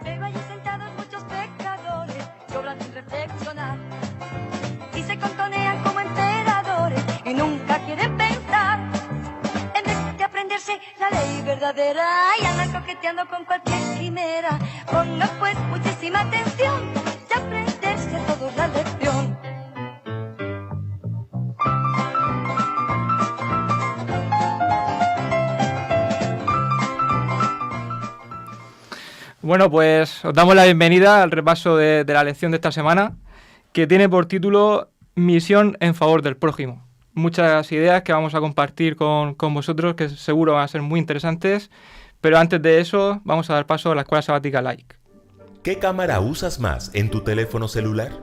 Pero allí sentados muchos pecadores lloran sin reflexionar y se contonean como emperadores y nunca quieren pensar en vez de aprenderse la ley verdadera y andan coqueteando con cualquier quimera. Pongan pues muchísima atención de aprenderse a todos la lección. Bueno, pues os damos la bienvenida al repaso de la lección de esta semana, que tiene por título Misión en favor del prójimo. Muchas ideas que vamos a compartir con vosotros, que seguro van a ser muy interesantes, pero antes de eso vamos a dar paso a la Escuela Sabática Like. ¿Qué cámara usas más en tu teléfono celular?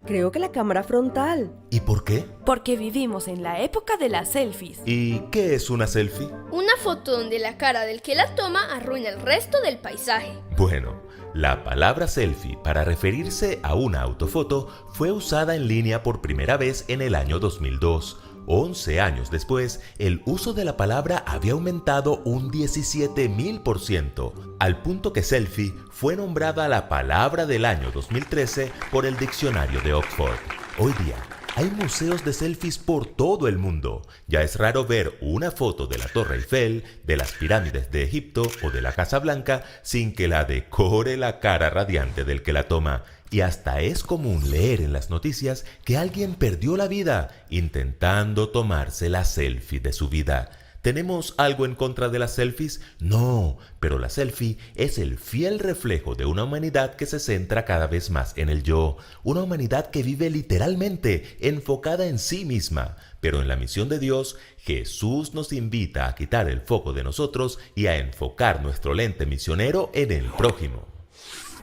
Creo que la cámara frontal. ¿Y por qué? Porque vivimos en la época de las selfies. ¿Y qué es una selfie? Una foto donde la cara del que la toma arruina el resto del paisaje. Bueno, la palabra selfie para referirse a una autofoto fue usada en línea por primera vez en el año 2002. 11 años después, el uso de la palabra había aumentado un 17,000%, al punto que selfie fue nombrada la palabra del año 2013 por el diccionario de Oxford. Hoy día, hay museos de selfies por todo el mundo. Ya es raro ver una foto de la Torre Eiffel, de las pirámides de Egipto o de la Casa Blanca sin que la decore la cara radiante del que la toma. Y hasta es común leer en las noticias que alguien perdió la vida intentando tomarse la selfie de su vida. ¿Tenemos algo en contra de las selfies? No, pero la selfie es el fiel reflejo de una humanidad que se centra cada vez más en el yo. Una humanidad que vive literalmente enfocada en sí misma. Pero en la misión de Dios, Jesús nos invita a quitar el foco de nosotros y a enfocar nuestro lente misionero en el prójimo.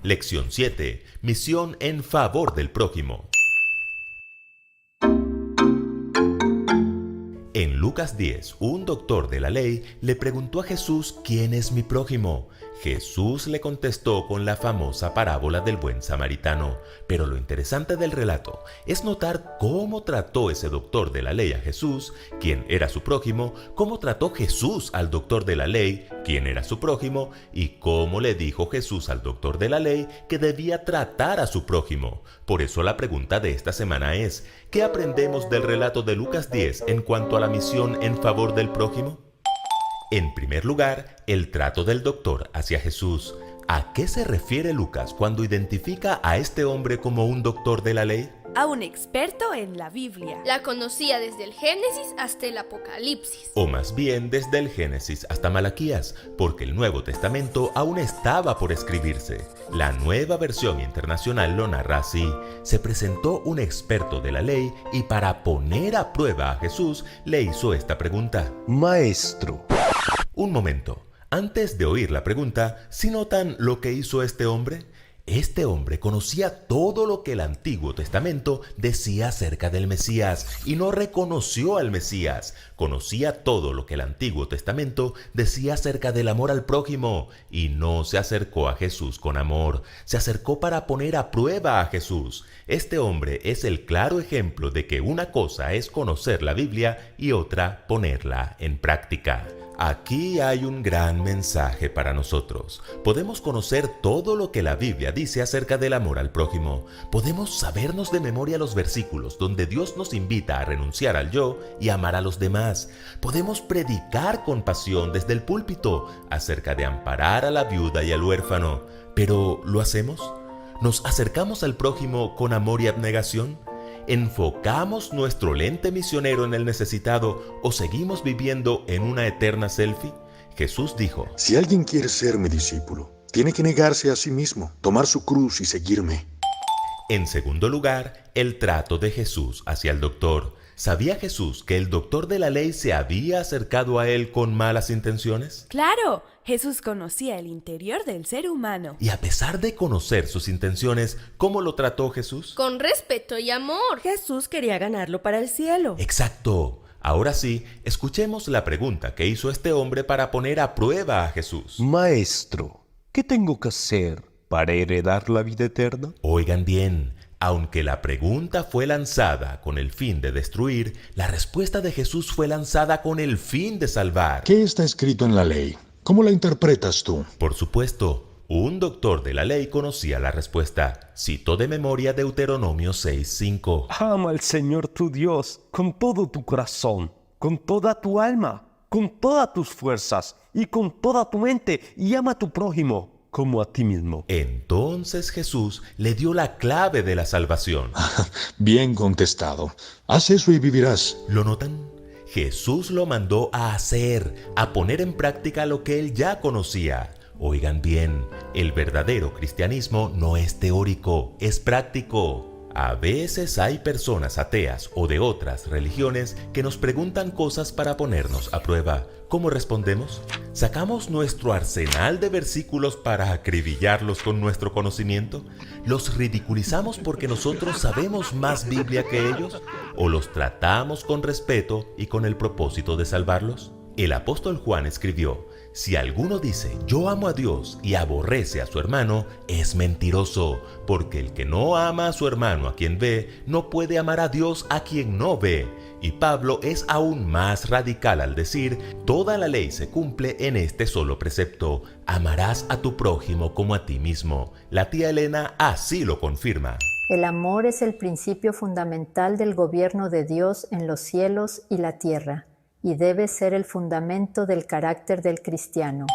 Lección 7. Misión en favor del prójimo. En Lucas 10, un doctor de la ley le preguntó a Jesús ¿quién es mi prójimo? Jesús le contestó con la famosa parábola del buen samaritano. Pero lo interesante del relato es notar cómo trató ese doctor de la ley a Jesús, quien era su prójimo, cómo trató Jesús al doctor de la ley, quien era su prójimo, y cómo le dijo Jesús al doctor de la ley que debía tratar a su prójimo. Por eso la pregunta de esta semana es, ¿qué aprendemos del relato de Lucas 10 en cuanto a la misión en favor del prójimo? En primer lugar, el trato del doctor hacia Jesús. ¿A qué se refiere Lucas cuando identifica a este hombre como un doctor de la ley? A un experto en la Biblia. La conocía desde el Génesis hasta el Apocalipsis. O más bien desde el Génesis hasta Malaquías, porque el Nuevo Testamento aún estaba por escribirse. La Nueva Versión Internacional lo narra así. Se presentó un experto de la ley y para poner a prueba a Jesús le hizo esta pregunta. Maestro. Un momento. Antes de oír la pregunta, ¿sí notan lo que hizo este hombre? Este hombre conocía todo lo que el Antiguo Testamento decía acerca del Mesías y no reconoció al Mesías. Conocía todo lo que el Antiguo Testamento decía acerca del amor al prójimo y no se acercó a Jesús con amor. Se acercó para poner a prueba a Jesús. Este hombre es el claro ejemplo de que una cosa es conocer la Biblia y otra ponerla en práctica. Aquí hay un gran mensaje para nosotros. Podemos conocer todo lo que la Biblia dice acerca del amor al prójimo. Podemos sabernos de memoria los versículos donde Dios nos invita a renunciar al yo y amar a los demás. Podemos predicar con pasión desde el púlpito acerca de amparar a la viuda y al huérfano. ¿Pero lo hacemos? ¿Nos acercamos al prójimo con amor y abnegación? ¿Enfocamos nuestro lente misionero en el necesitado o seguimos viviendo en una eterna selfie? Jesús dijo, Si alguien quiere ser mi discípulo, tiene que negarse a sí mismo, tomar su cruz y seguirme. En segundo lugar, el trato de Jesús hacia el doctor. ¿Sabía Jesús que el doctor de la ley se había acercado a él con malas intenciones? ¡Claro! Jesús conocía el interior del ser humano. Y a pesar de conocer sus intenciones, ¿cómo lo trató Jesús? Con respeto y amor. Jesús quería ganarlo para el cielo. Exacto. Ahora sí, escuchemos la pregunta que hizo este hombre para poner a prueba a Jesús. Maestro, ¿qué tengo que hacer para heredar la vida eterna? Oigan bien, aunque la pregunta fue lanzada con el fin de destruir, la respuesta de Jesús fue lanzada con el fin de salvar. ¿Qué está escrito en la ley? ¿Cómo la interpretas tú? Por supuesto, Un doctor de la ley conocía la respuesta. Citó de memoria Deuteronomio 6:5. Ama al Señor tu Dios con todo tu corazón, con toda tu alma, con todas tus fuerzas y con toda tu mente, y ama a tu prójimo como a ti mismo. Entonces Jesús le dio la clave de la salvación. Bien contestado. Haz eso y vivirás. ¿Lo notan? Jesús lo mandó a hacer, a poner en práctica lo que él ya conocía. Oigan bien, el verdadero cristianismo no es teórico, es práctico. A veces hay personas ateas o de otras religiones que nos preguntan cosas para ponernos a prueba. ¿Cómo respondemos? ¿Sacamos nuestro arsenal de versículos para acribillarlos con nuestro conocimiento? ¿Los ridiculizamos porque nosotros sabemos más Biblia que ellos? ¿O los tratamos con respeto y con el propósito de salvarlos? El apóstol Juan escribió: si alguno dice, yo amo a Dios y aborrece a su hermano, es mentiroso, porque el que no ama a su hermano a quien ve, no puede amar a Dios a quien no ve. Y Pablo es aún más radical al decir, toda la ley se cumple en este solo precepto: amarás a tu prójimo como a ti mismo. La tía Elena así lo confirma. El amor es el principio fundamental del gobierno de Dios en los cielos y la tierra, y debe ser el fundamento del carácter del cristiano.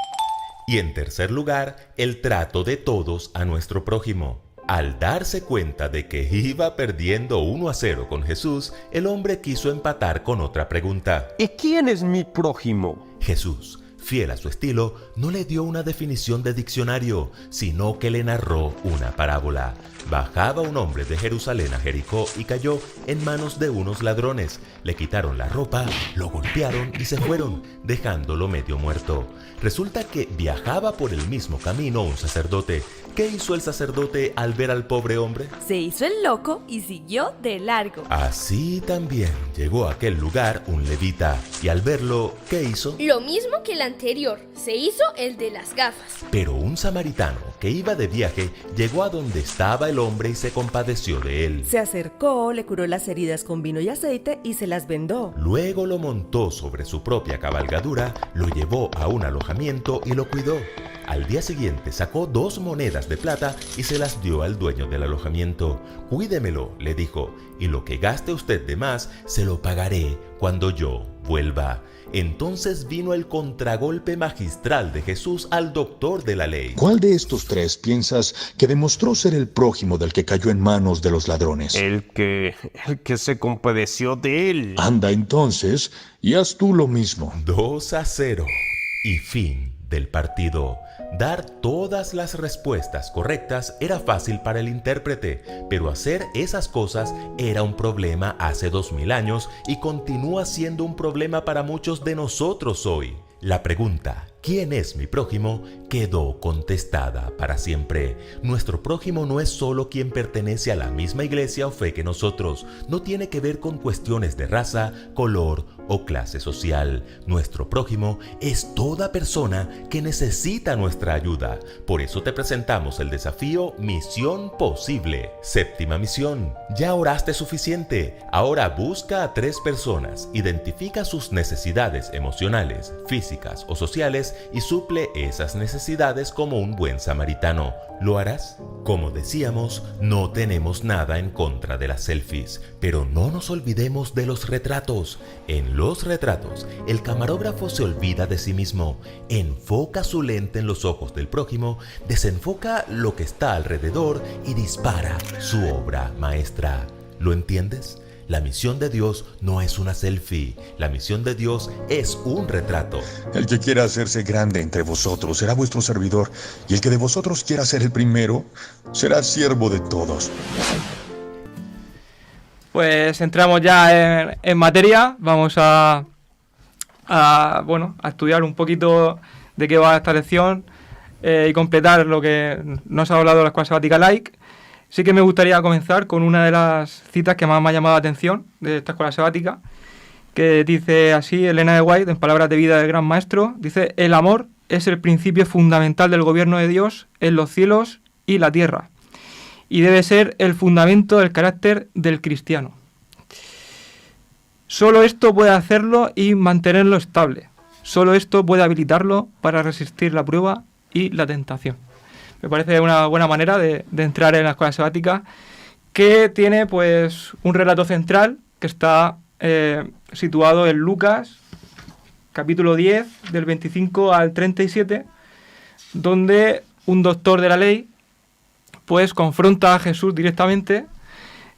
Y en tercer lugar, el trato de todos a nuestro prójimo. Al darse cuenta de que iba perdiendo 1-0 con Jesús, el hombre quiso empatar con otra pregunta. ¿Y quién es mi prójimo? Jesús, fiel a su estilo, no le dio una definición de diccionario, sino que le narró una parábola. Bajaba un hombre de Jerusalén a Jericó y cayó en manos de unos ladrones. Le quitaron la ropa, lo golpearon y se fueron, dejándolo medio muerto. Resulta que viajaba por el mismo camino un sacerdote. ¿Qué hizo el sacerdote al ver al pobre hombre? Se hizo el loco y siguió de largo. Así también llegó a aquel lugar un levita, y al verlo, ¿qué hizo? Lo mismo que el anterior, se hizo el de las gafas. Pero un samaritano que iba de viaje llegó a donde estaba el hombre y se compadeció de él. Se acercó, le curó las heridas con vino y aceite y se las vendó. Luego lo montó sobre su propia cabalgadura, lo llevó a un alojamiento y lo cuidó. Al día siguiente sacó 2 monedas de plata y se las dio al dueño del alojamiento. Cuídemelo, le dijo, y lo que gaste usted de más se lo pagaré cuando yo vuelva. Entonces vino el contragolpe magistral de Jesús al doctor de la ley. ¿Cuál de estos 3 piensas que demostró ser el prójimo del que cayó en manos de los ladrones? El que se compadeció de él. Anda entonces y haz tú lo mismo. 2-0. Y fin del partido. Dar todas las respuestas correctas era fácil para el intérprete, pero hacer esas cosas era un problema hace 2000 años y continúa siendo un problema para muchos de nosotros hoy. La pregunta, ¿quién es mi prójimo?, quedó contestada para siempre. Nuestro prójimo no es solo quien pertenece a la misma iglesia o fe que nosotros. No tiene que ver con cuestiones de raza, color o clase social. Nuestro prójimo es toda persona que necesita nuestra ayuda. Por eso te presentamos el desafío Misión Posible. 7ª misión. ¿Ya oraste suficiente? Ahora busca a 3 personas, identifica sus necesidades emocionales, físicas o sociales y suple esas necesidades como un buen samaritano. ¿Lo harás? Como decíamos, no tenemos nada en contra de las selfies, pero no nos olvidemos de los retratos. En los retratos, el camarógrafo se olvida de sí mismo, enfoca su lente en los ojos del prójimo, desenfoca lo que está alrededor y dispara su obra maestra. ¿Lo entiendes? La misión de Dios no es una selfie, la misión de Dios es un retrato. El que quiera hacerse grande entre vosotros será vuestro servidor, y el que de vosotros quiera ser el primero será siervo de todos. Pues entramos ya en materia. Vamos a estudiar un poquito de qué va esta lección y completar lo que nos ha hablado la Escuela Sabática Laic. Sí que me gustaría comenzar con una de las citas que más me ha llamado la atención de esta escuela sabática, que dice así Elena de White, en Palabras de vida del Gran Maestro, dice: el amor es el principio fundamental del gobierno de Dios en los cielos y la tierra, y debe ser el fundamento del carácter del cristiano. Solo esto puede hacerlo y mantenerlo estable. Solo esto puede habilitarlo para resistir la prueba y la tentación. Me parece una buena manera de entrar en la escuela sabática, que tiene pues un relato central que está situado en Lucas, capítulo 10, del 25 al 37, donde un doctor de la ley pues confronta a Jesús directamente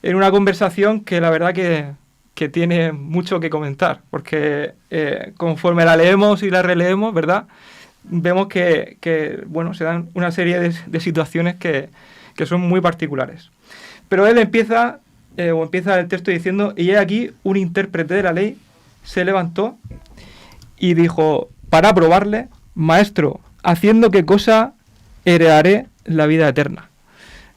en una conversación que la verdad que tiene mucho que comentar, porque conforme la leemos y la releemos, ¿verdad?, vemos que bueno, se dan una serie de situaciones que son muy particulares. Pero él empieza el texto diciendo: y he aquí un intérprete de la ley se levantó y dijo, para probarle: maestro, ¿haciendo qué cosa heredaré la vida eterna?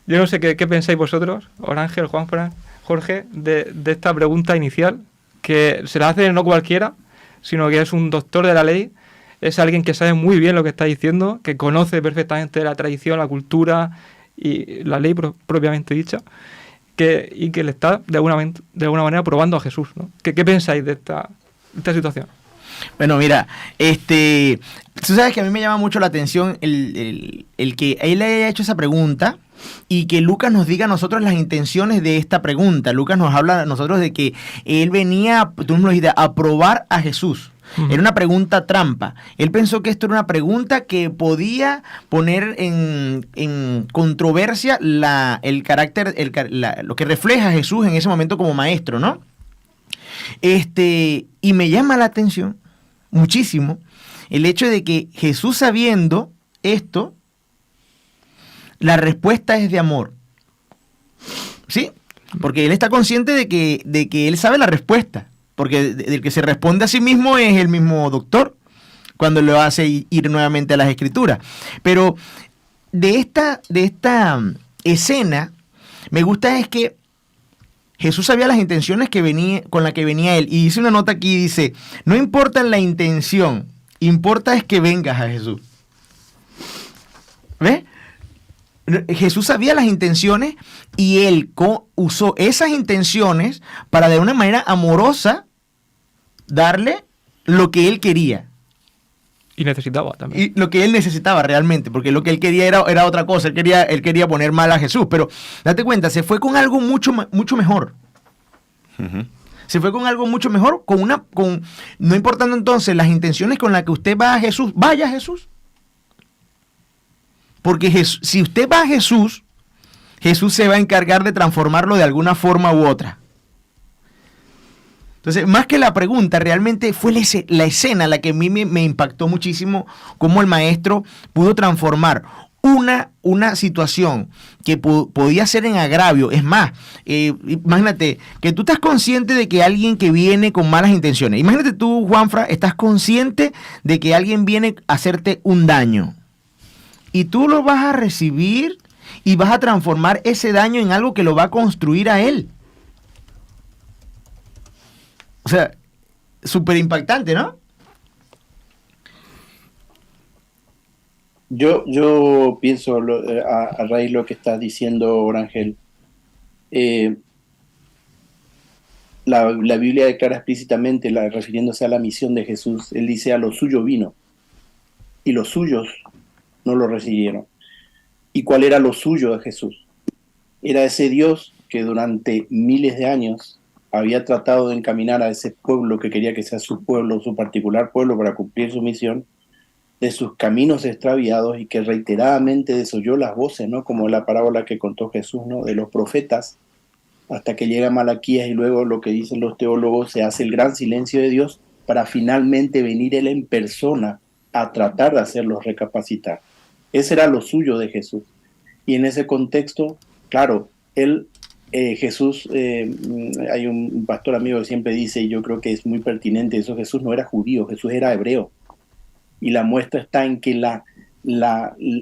Yo no sé qué pensáis vosotros, Orángel, Juanfran, Jorge, de esta pregunta inicial, que se la hace no cualquiera, sino que es un doctor de la ley, es alguien que sabe muy bien lo que está diciendo, que conoce perfectamente la tradición, la cultura y la ley propiamente dicha, y que le está de alguna manera probando a Jesús, ¿no? ¿Qué pensáis de esta situación? Bueno, mira, tú sabes que a mí me llama mucho la atención el que él le haya hecho esa pregunta y que Lucas nos diga a nosotros las intenciones de esta pregunta. Lucas nos habla a nosotros de que él venía, tú nos dijiste, a probar a Jesús. Uh-huh. Era una pregunta trampa. Él pensó que esto era una pregunta que podía poner en controversia el carácter, lo que refleja a Jesús en ese momento como maestro, ¿no? Y me llama la atención muchísimo el hecho de que Jesús, sabiendo esto, la respuesta es de amor. ¿Sí? Porque él está consciente de que él sabe la respuesta. Porque el que se responde a sí mismo es el mismo doctor, cuando lo hace ir nuevamente a las Escrituras. Pero de esta escena, me gusta es que Jesús sabía las intenciones con las que venía él. Y dice una nota aquí, dice, no importa la intención, importa es que vengas a Jesús. ¿Ves? Jesús sabía las intenciones y él usó esas intenciones para de una manera amorosa darle lo que él quería. Y necesitaba también. Y lo que él necesitaba realmente, porque lo que él quería era otra cosa. Él quería poner mal a Jesús, pero date cuenta, se fue con algo mucho mejor. Uh-huh. Se fue con algo mucho mejor, no importando entonces las intenciones con las que usted va a Jesús, vaya a Jesús. Porque si usted va a Jesús, Jesús se va a encargar de transformarlo de alguna forma u otra. Entonces, más que la pregunta, realmente fue la escena la que a mí me impactó muchísimo, cómo el maestro pudo transformar una situación que podía ser en agravio. Es más, imagínate que tú estás consciente de que alguien que viene con malas intenciones, imagínate tú, Juanfra, estás consciente de que alguien viene a hacerte un daño y tú lo vas a recibir y vas a transformar ese daño en algo que lo va a construir a él. O sea, súper impactante, ¿no? Yo pienso a raíz de lo que estás diciendo, Orangel. La Biblia declara explícitamente, refiriéndose a la misión de Jesús, él dice: a lo suyo vino, y los suyos no lo recibieron. ¿Y cuál era lo suyo de Jesús? Era ese Dios que durante miles de años había tratado de encaminar a ese pueblo que quería que sea su pueblo, su particular pueblo, para cumplir su misión, de sus caminos extraviados, y que reiteradamente desoyó las voces, ¿no? Como la parábola que contó Jesús, ¿no? De los profetas, hasta que llega Malaquías, y luego lo que dicen los teólogos, se hace el gran silencio de Dios para finalmente venir él en persona a tratar de hacerlos recapacitar. Ese era lo suyo de Jesús. Y en ese contexto, claro, Jesús, hay un pastor amigo que siempre dice, y yo creo que es muy pertinente eso: Jesús no era judío, Jesús era hebreo. Y la muestra está en que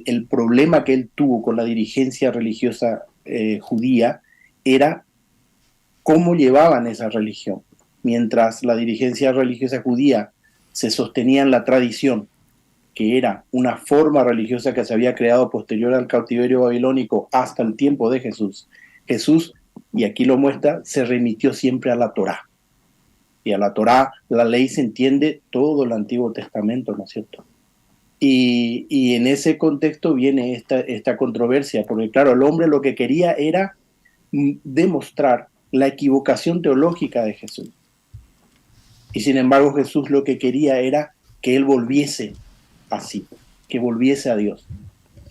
el problema que él tuvo con la dirigencia religiosa judía era cómo llevaban esa religión. Mientras la dirigencia religiosa judía se sostenía en la tradición, que era una forma religiosa que se había creado posterior al cautiverio babilónico hasta el tiempo de Jesús, y aquí lo muestra, se remitió siempre a la Torá. Y a la Torá, la ley, se entiende todo el Antiguo Testamento, ¿no es cierto? Y en ese contexto viene esta controversia, porque claro, el hombre lo que quería era demostrar la equivocación teológica de Jesús. Y sin embargo Jesús lo que quería era que él volviese así, que volviese a Dios,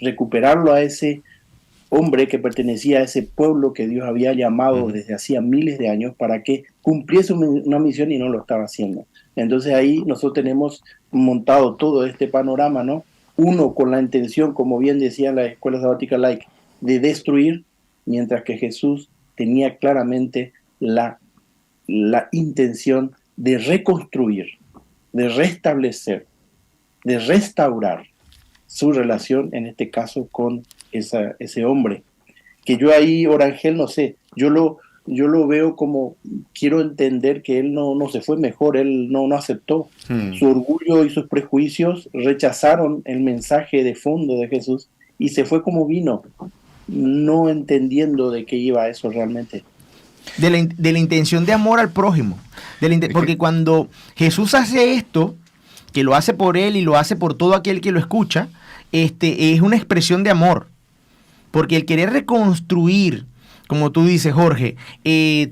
recuperarlo a ese hombre que pertenecía a ese pueblo que Dios había llamado desde hacía miles de años para que cumpliese una misión y no lo estaba haciendo. Entonces ahí nosotros tenemos montado todo este panorama, ¿no? Uno con la intención, como bien decía la Escuela Sabática Laica, de destruir, mientras que Jesús tenía claramente la intención de reconstruir, de restablecer, de restaurar su relación, en este caso, con ese hombre. Que yo ahí, Orangel, no sé, yo lo veo como, quiero entender que él no se fue mejor, él no aceptó. Su orgullo y sus prejuicios rechazaron el mensaje de fondo de Jesús y se fue como vino, no entendiendo de qué iba eso realmente. De la intención de amor al prójimo. Porque cuando Jesús hace esto, que lo hace por él y lo hace por todo aquel que lo escucha, es una expresión de amor. Porque el querer reconstruir, como tú dices, Jorge,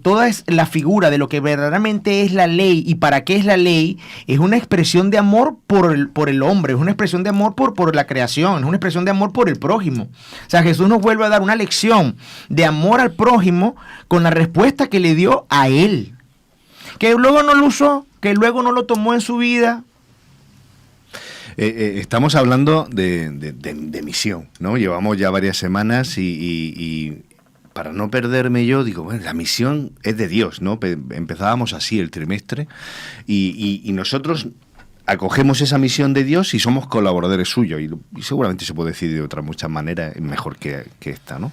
toda la figura de lo que verdaderamente es la ley y para qué es la ley, es una expresión de amor por el hombre, es una expresión de amor por la creación, es una expresión de amor por el prójimo. O sea, Jesús nos vuelve a dar una lección de amor al prójimo con la respuesta que le dio a él. Que luego no lo usó, que luego no lo tomó en su vida. Estamos hablando de misión, ¿no? Llevamos ya varias semanas y para no perderme yo, digo, bueno, la misión es de Dios, ¿no? Empezábamos así el trimestre y nosotros acogemos esa misión de Dios y somos colaboradores suyos y seguramente se puede decir de otras muchas maneras mejor que esta, ¿no?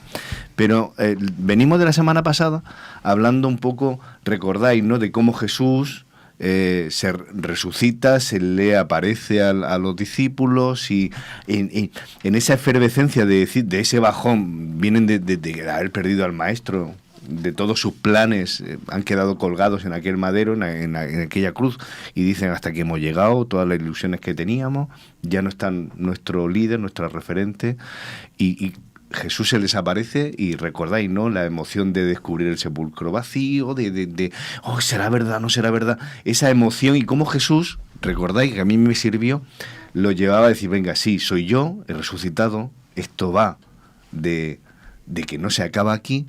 Pero venimos de la semana pasada hablando un poco, recordáis, ¿no? De cómo Jesús se resucita, se le aparece a los discípulos y en esa efervescencia de ese bajón, vienen de haber perdido al maestro, de todos sus planes, han quedado colgados en aquel madero, en aquella cruz, y dicen hasta que hemos llegado, todas las ilusiones que teníamos, ya no está nuestro líder, nuestra referente, y Jesús se les aparece y recordáis, ¿no? La emoción de descubrir el sepulcro vacío, oh, ¿será verdad? ¿No será verdad? Esa emoción y cómo Jesús, recordáis que a mí me sirvió, lo llevaba a decir, venga, sí, soy yo, he resucitado, esto va de que no se acaba aquí,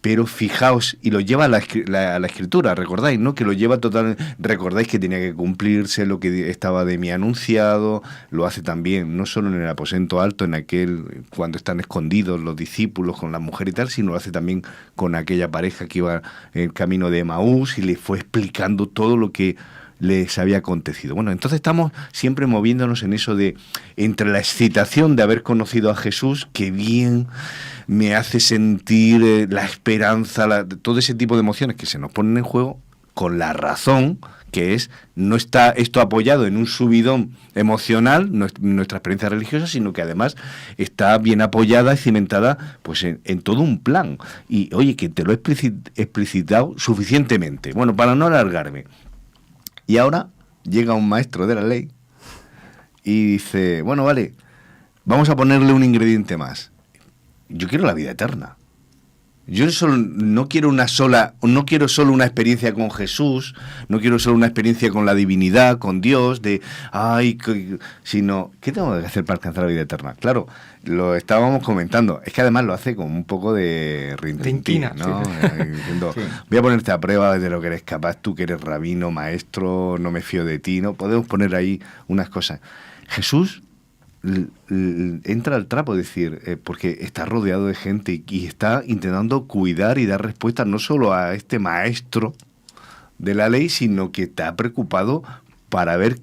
pero fijaos, y lo lleva a la escritura, recordáis, ¿no? Que lo lleva totalmente, recordáis que tenía que cumplirse lo que estaba de mí anunciado, lo hace también, no solo en el aposento alto, en aquel, cuando están escondidos los discípulos con la mujer y tal, sino lo hace también con aquella pareja que iba en el camino de Emaús y le fue explicando todo lo que les había acontecido. Bueno, entonces estamos siempre moviéndonos en eso de, entre la excitación de haber conocido a Jesús, que bien me hace sentir la esperanza, todo ese tipo de emociones que se nos ponen en juego, con la razón, que es, no está esto apoyado en un subidón emocional, nuestra experiencia religiosa, sino que además está bien apoyada y cimentada pues en todo un plan. Y oye, que te lo he explicitado suficientemente. Bueno, para no alargarme. Y ahora llega un maestro de la ley y dice, bueno, vale, vamos a ponerle un ingrediente más. Yo quiero la vida eterna. Yo no quiero solo una experiencia con Jesús, no quiero solo una experiencia con la divinidad, con Dios, sino, ¿qué tengo que hacer para alcanzar la vida eterna? Claro, lo estábamos comentando, es que además lo hace con un poco de rintintina, ¿no? Sí. Diciendo, sí. Voy a ponerte a prueba de lo que eres capaz, tú que eres rabino, maestro, no me fío de ti, ¿no? Podemos poner ahí unas cosas. Jesús entra al trapo, es decir, porque está rodeado de gente y está intentando cuidar y dar respuesta no solo a este maestro de la ley, sino que está preocupado para ver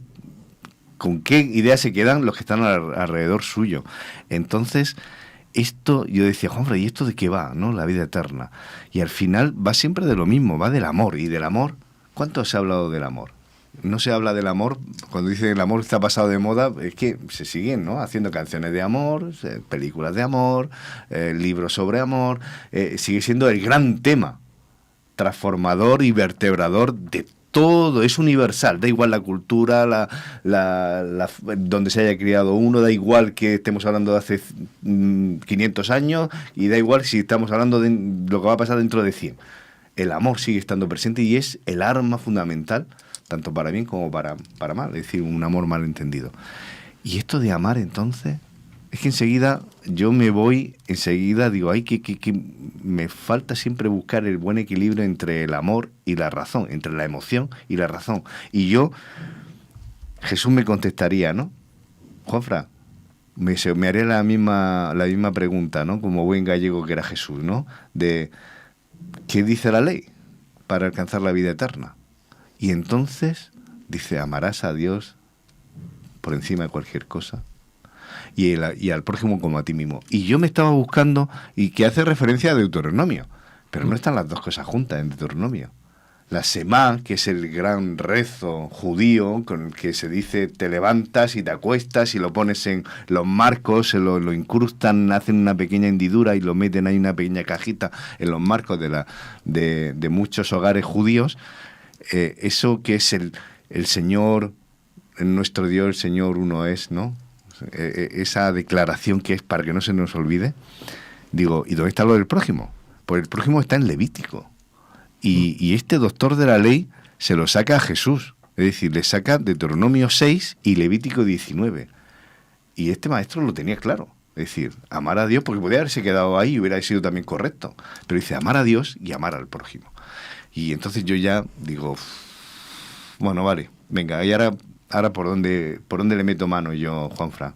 con qué ideas se quedan los que están alrededor suyo. Entonces, esto, yo decía, hombre, ¿y esto de qué va, no? La vida eterna. Y al final va siempre de lo mismo, va del amor. Y del amor, ¿cuánto se ha hablado del amor? No se habla del amor, cuando dicen el amor está pasado de moda, es que se siguen, ¿no? Haciendo canciones de amor, películas de amor, libros sobre amor, sigue siendo el gran tema transformador y vertebrador de todo, es universal, da igual la cultura, donde se haya criado uno, da igual que estemos hablando de hace 500 años y da igual si estamos hablando de lo que va a pasar dentro de 100. El amor sigue estando presente y es el arma fundamental, tanto para bien como para mal, es decir, un amor malentendido. Y esto de amar, entonces, es que enseguida yo me voy, digo, ay, que me falta siempre buscar el buen equilibrio entre el amor y la razón, entre la emoción y la razón. Y Jesús me contestaría, ¿no? Juanfran, me haría la misma pregunta, ¿no? Como buen gallego que era Jesús, ¿no? De, ¿qué dice la ley para alcanzar la vida eterna? Y entonces dice, amarás a Dios por encima de cualquier cosa y al prójimo como a ti mismo. Y yo me estaba buscando, y que hace referencia a Deuteronomio, pero no están las dos cosas juntas en Deuteronomio. La Semá, que es el gran rezo judío con el que se dice te levantas y te acuestas y lo pones en los marcos, lo incrustan, hacen una pequeña hendidura y lo meten ahí en una pequeña cajita en los marcos de muchos hogares judíos. Eso que es el Señor, nuestro Dios, el Señor uno es, ¿no? Esa declaración que es para que no se nos olvide. Digo, ¿y dónde está lo del prójimo? Pues el prójimo está en Levítico. Y este doctor de la ley se lo saca a Jesús. Es decir, le saca Deuteronomio 6 y Levítico 19. Y este maestro lo tenía claro. Es decir, amar a Dios, porque podría haberse quedado ahí y hubiera sido también correcto. Pero dice, amar a Dios y amar al prójimo. Y entonces yo ya digo, bueno, vale, venga, y ahora ¿por dónde le meto mano yo, Juanfran?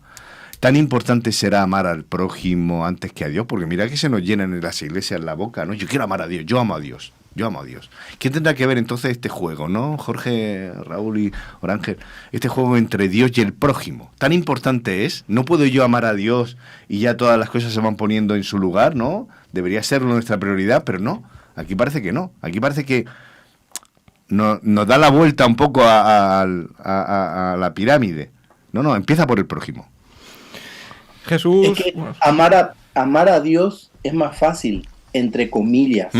¿Tan importante será amar al prójimo antes que a Dios? Porque mira que se nos llenan en las iglesias la boca, ¿no? Yo quiero amar a Dios, yo amo a Dios, yo amo a Dios. ¿Qué tendrá que ver entonces este juego, no, Jorge, Raúl y Orángel? Este juego entre Dios y el prójimo. ¿Tan importante es? ¿No puedo yo amar a Dios y ya todas las cosas se van poniendo en su lugar, no? Debería ser nuestra prioridad, pero no. Aquí parece que no. Aquí parece que nos da la vuelta un poco a la pirámide. No, empieza por el prójimo. Jesús... Es que amar a Dios es más fácil, entre comillas.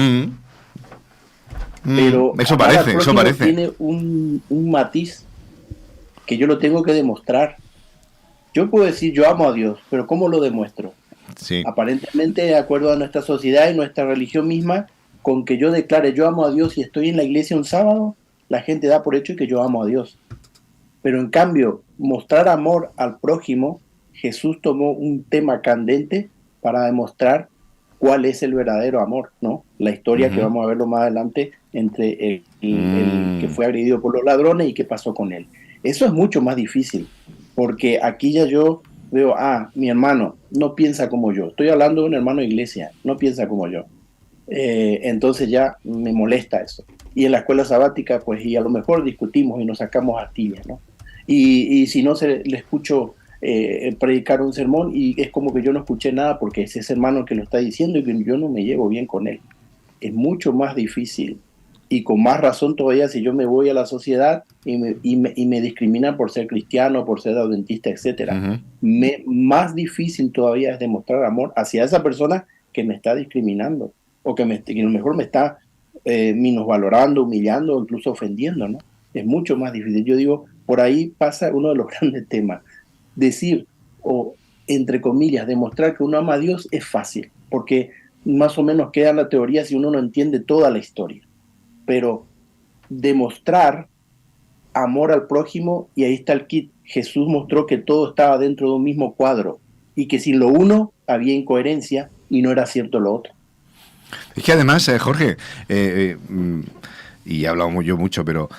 Pero eso parece. Tiene un matiz que yo lo tengo que demostrar. Yo puedo decir, yo amo a Dios, pero ¿cómo lo demuestro? Sí. Aparentemente, de acuerdo a nuestra sociedad y nuestra religión misma, con que yo declare yo amo a Dios y estoy en la iglesia un sábado, la gente da por hecho que yo amo a Dios. Pero en cambio, mostrar amor al prójimo, Jesús tomó un tema candente para demostrar cuál es el verdadero amor, ¿no? La historia que vamos a verlo más adelante entre el que fue agredido por los ladrones y qué pasó con él. Eso es mucho más difícil, porque aquí ya yo veo, mi hermano no piensa como yo. Estoy hablando de un hermano de iglesia, no piensa como yo. Entonces ya me molesta eso. Y en la escuela sabática, pues, y a lo mejor discutimos y nos sacamos astillas, ¿no? Y si no le escucho predicar un sermón y es como que yo no escuché nada porque es ese hermano que lo está diciendo y que yo no me llevo bien con él. Es mucho más difícil y con más razón todavía si yo me voy a la sociedad y me discriminan por ser cristiano, por ser adventista, etcétera. Más difícil todavía es demostrar amor hacia esa persona que me está discriminando o que a lo mejor me está minusvalorando, humillando o incluso ofendiendo, ¿no? Es mucho más difícil. Yo digo, por ahí pasa uno de los grandes temas. Decir, o entre comillas, demostrar que uno ama a Dios es fácil, porque más o menos queda en la teoría si uno no entiende toda la historia. Pero demostrar amor al prójimo, y ahí está el kit. Jesús mostró que todo estaba dentro de un mismo cuadro y que sin lo uno había incoherencia y no era cierto lo otro. Es que además, Jorge, y he hablado yo mucho, pero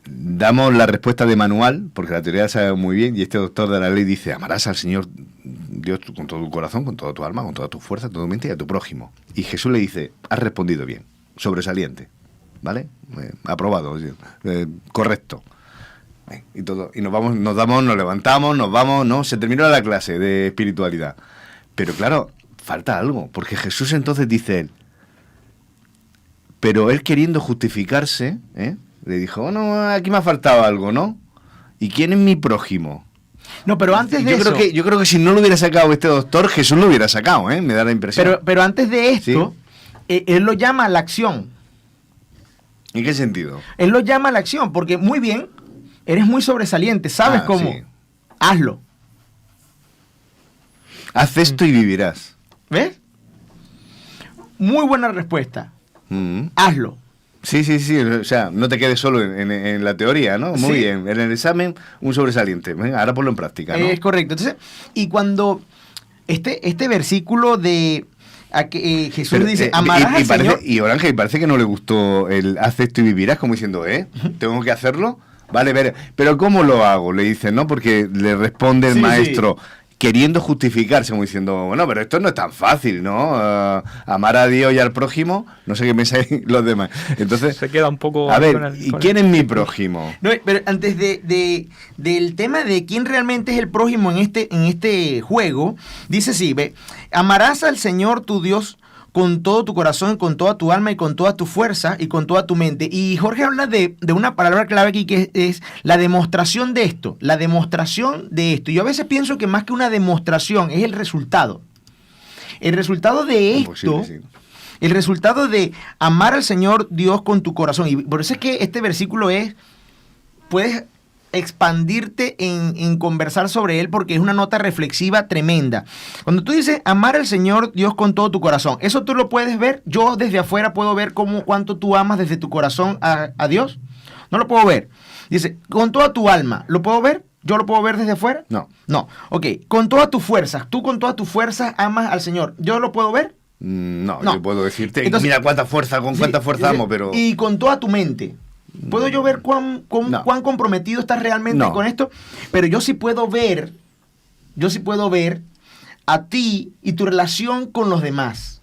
damos la respuesta de manual, porque la teoría la sabe muy bien, y este doctor de la ley dice, amarás al Señor Dios con todo tu corazón, con toda tu alma, con toda tu fuerza, con toda tu mente y a tu prójimo. Y Jesús le dice, has respondido bien, sobresaliente, ¿vale? Aprobado, correcto. Y todo, y nos levantamos, nos vamos, ¿no? Se terminó la clase de espiritualidad. Pero claro, falta algo, porque Jesús entonces dice él, pero él queriendo justificarse, le dijo, no, aquí me ha faltado algo, ¿no? ¿Y quién es mi prójimo? No, pero antes de eso... Yo creo que si no lo hubiera sacado este doctor, Jesús lo hubiera sacado, me da la impresión. Pero antes de esto, ¿sí? Él lo llama a la acción. ¿En qué sentido? Él lo llama a la acción, porque muy bien, eres muy sobresaliente, ¿sabes cómo? Sí. Hazlo. Haz esto y vivirás. ¿Ves? Muy buena respuesta. Hazlo. Sí, o sea, no te quedes solo en la teoría, ¿no? Muy bien, en el examen un sobresaliente. Venga, ahora ponlo en práctica, ¿no? Es correcto. Entonces, y cuando este versículo de Jesús Pero, dice, amarás al Señor. Y Orange, parece que no le gustó el haz esto y vivirás, como diciendo, ¿tengo que hacerlo? Vale, pero ¿cómo lo hago? Le dice, ¿no? Porque le responde el maestro, queriendo justificarse, como diciendo, bueno, pero esto no es tan fácil, ¿no? Amar a Dios y al prójimo, no sé qué pensáis los demás. Entonces, se queda un poco... A ver, ¿y quién es mi prójimo? No, pero antes del tema de quién realmente es el prójimo en este juego, dice así, ve, amarás al Señor tu Dios con todo tu corazón, con toda tu alma y con toda tu fuerza y con toda tu mente. Y Jorge habla de una palabra clave aquí que es la demostración de esto, la demostración de esto. Yo a veces pienso que más que una demostración es el resultado. El resultado de esto, el resultado de amar al Señor Dios con tu corazón. Y por eso es que este versículo puedes expandirte en conversar sobre él porque es una nota reflexiva tremenda. Cuando tú dices amar al Señor Dios con todo tu corazón, eso tú lo puedes ver. Yo desde afuera puedo ver cuánto tú amas desde tu corazón a Dios. No lo puedo ver. Dice, con toda tu alma, ¿lo puedo ver? ¿Yo lo puedo ver desde afuera? No. Ok, con todas tus fuerzas, tú con todas tus fuerzas amas al Señor, ¿yo lo puedo ver? No, yo puedo decirte, entonces, mira cuánta fuerza amo, pero... Y con toda tu mente. ¿Puedo yo ver cuán comprometido estás realmente con esto? Pero yo sí puedo ver a ti y tu relación con los demás.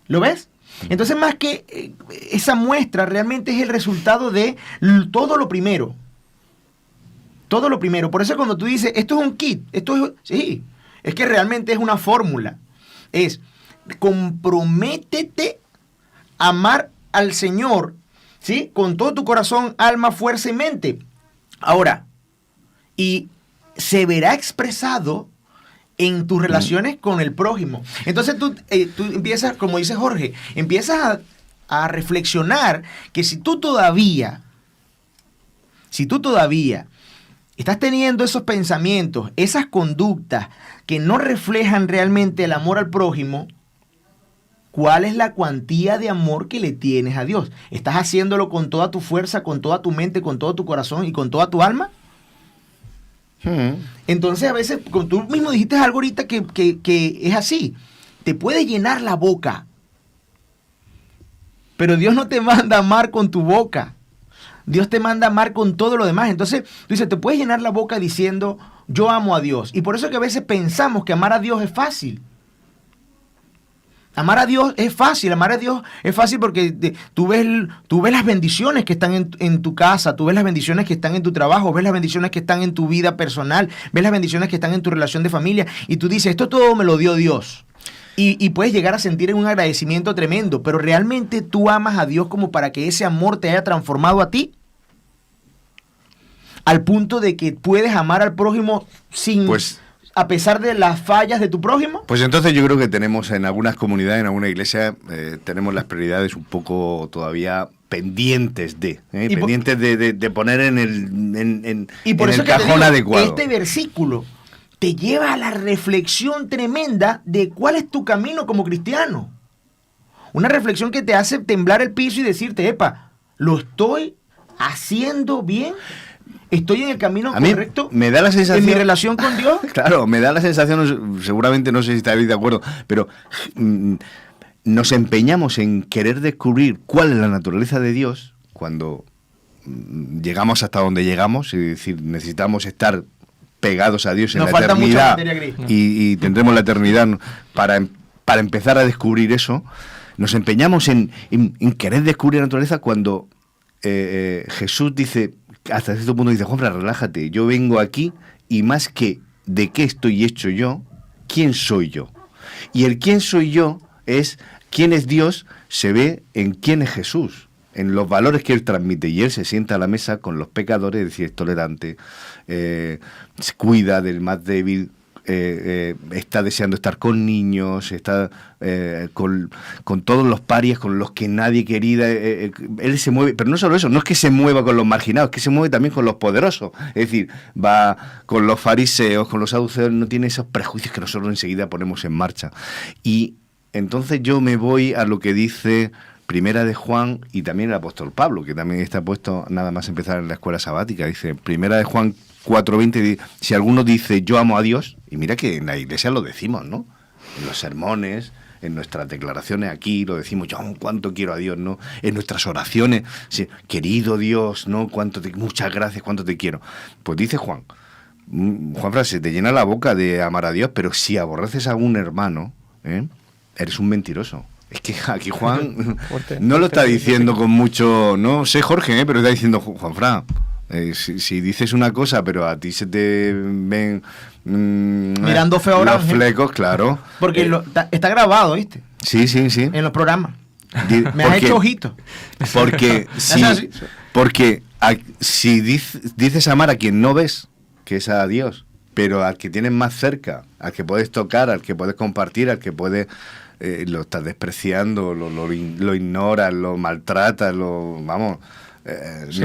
¿Lo ves? Entonces, más que esa muestra, realmente es el resultado de todo lo primero. Todo lo primero. Por eso cuando tú dices, esto es un kit, es que realmente es una fórmula. Es, comprométete a amar al Señor, ¿sí? Con todo tu corazón, alma, fuerza y mente. Ahora, y se verá expresado en tus relaciones con el prójimo. Entonces tú empiezas, como dice Jorge, empiezas a reflexionar que si tú todavía estás teniendo esos pensamientos, esas conductas que no reflejan realmente el amor al prójimo, ¿cuál es la cuantía de amor que le tienes a Dios? ¿Estás haciéndolo con toda tu fuerza, con toda tu mente, con todo tu corazón y con toda tu alma? Entonces a veces, como tú mismo dijiste algo ahorita que es así, te puede llenar la boca, pero Dios no te manda a amar con tu boca. Dios te manda a amar con todo lo demás. Entonces, tú dices, te puedes llenar la boca diciendo, yo amo a Dios. Y por eso que a veces pensamos que amar a Dios es fácil. Amar a Dios es fácil porque tú ves las bendiciones que están en tu casa, tú ves las bendiciones que están en tu trabajo, ves las bendiciones que están en tu vida personal, ves las bendiciones que están en tu relación de familia y tú dices, esto todo me lo dio Dios. Y puedes llegar a sentir un agradecimiento tremendo, pero ¿realmente tú amas a Dios como para que ese amor te haya transformado a ti? Al punto de que puedes amar al prójimo a pesar de las fallas de tu prójimo. Pues entonces yo creo que tenemos en algunas comunidades, en alguna iglesia, tenemos las prioridades un poco todavía pendientes de poner en el cajón adecuado. Este versículo te lleva a la reflexión tremenda de cuál es tu camino como cristiano. Una reflexión que te hace temblar el piso y decirte, epa, ¿lo estoy haciendo bien? ¿Estoy en el camino correcto? Me da la sensación, ¿en mi relación con Dios? Claro, me da la sensación, seguramente no sé si estaréis de acuerdo, pero nos empeñamos en querer descubrir cuál es la naturaleza de Dios cuando llegamos hasta donde llegamos, es decir, necesitamos estar pegados a Dios en la eternidad y tendremos la eternidad para empezar a descubrir eso. Nos empeñamos en querer descubrir la naturaleza cuando Jesús dice, hasta cierto punto dice, Juanfran, relájate, yo vengo aquí y más que de qué estoy hecho yo, ¿quién soy yo? Y el quién soy yo es quién es Dios, se ve en quién es Jesús, en los valores que Él transmite. Y Él se sienta a la mesa con los pecadores, es decir, es tolerante, se cuida del más débil, está deseando estar con niños, está con todos los parias, con los que nadie quería. Él se mueve, pero no solo eso, no es que se mueva con los marginados, es que se mueve también con los poderosos. Es decir, va con los fariseos, con los saduceos, no tiene esos prejuicios que nosotros enseguida ponemos en marcha. Y entonces yo me voy a lo que dice Primera de Juan y también el apóstol Pablo, que también está puesto nada más empezar en la escuela sabática. Dice, Primera de Juan 4:20, si alguno dice yo amo a Dios, y mira que en la iglesia lo decimos, ¿no? En los sermones, en nuestras declaraciones aquí lo decimos, yo cuánto quiero a Dios, ¿no? En nuestras oraciones, sí, querido Dios, ¿no? Muchas gracias, cuánto te quiero. Pues dice Juanfran, se te llena la boca de amar a Dios, pero si aborreces a un hermano, eres un mentiroso. Es que aquí Juan no lo está diciendo con mucho, no sé Jorge, pero está diciendo Juanfran. Si dices una cosa, pero a ti se te ven mirando feo los flecos, claro. Porque está grabado, ¿viste? Sí. En los programas. Me has hecho ojitos. Porque si dices amar a quien no ves, que es a Dios, pero al que tienes más cerca, al que puedes tocar, al que puedes compartir, al que puedes... lo estás despreciando, lo ignoras, lo maltratas, no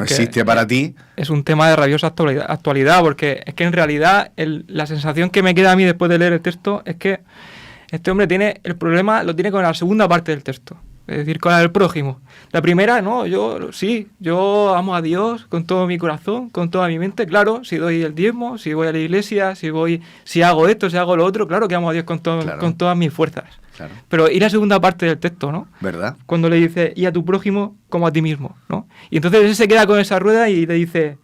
existe para ti. Es un tema de rabiosa actualidad, porque es que en realidad la sensación que me queda a mí después de leer el texto es que este hombre tiene el problema, lo tiene con la segunda parte del texto, es decir, con el prójimo. La primera, no, yo amo a Dios con todo mi corazón, con toda mi mente, claro, si doy el diezmo, si voy a la iglesia, si hago esto, si hago lo otro, claro que amo a Dios con todas mis fuerzas. Claro. Pero ir a la segunda parte del texto, ¿no? ¿Verdad? Cuando le dice, y a tu prójimo como a ti mismo, ¿no? Y entonces él se queda con esa rueda y le dice,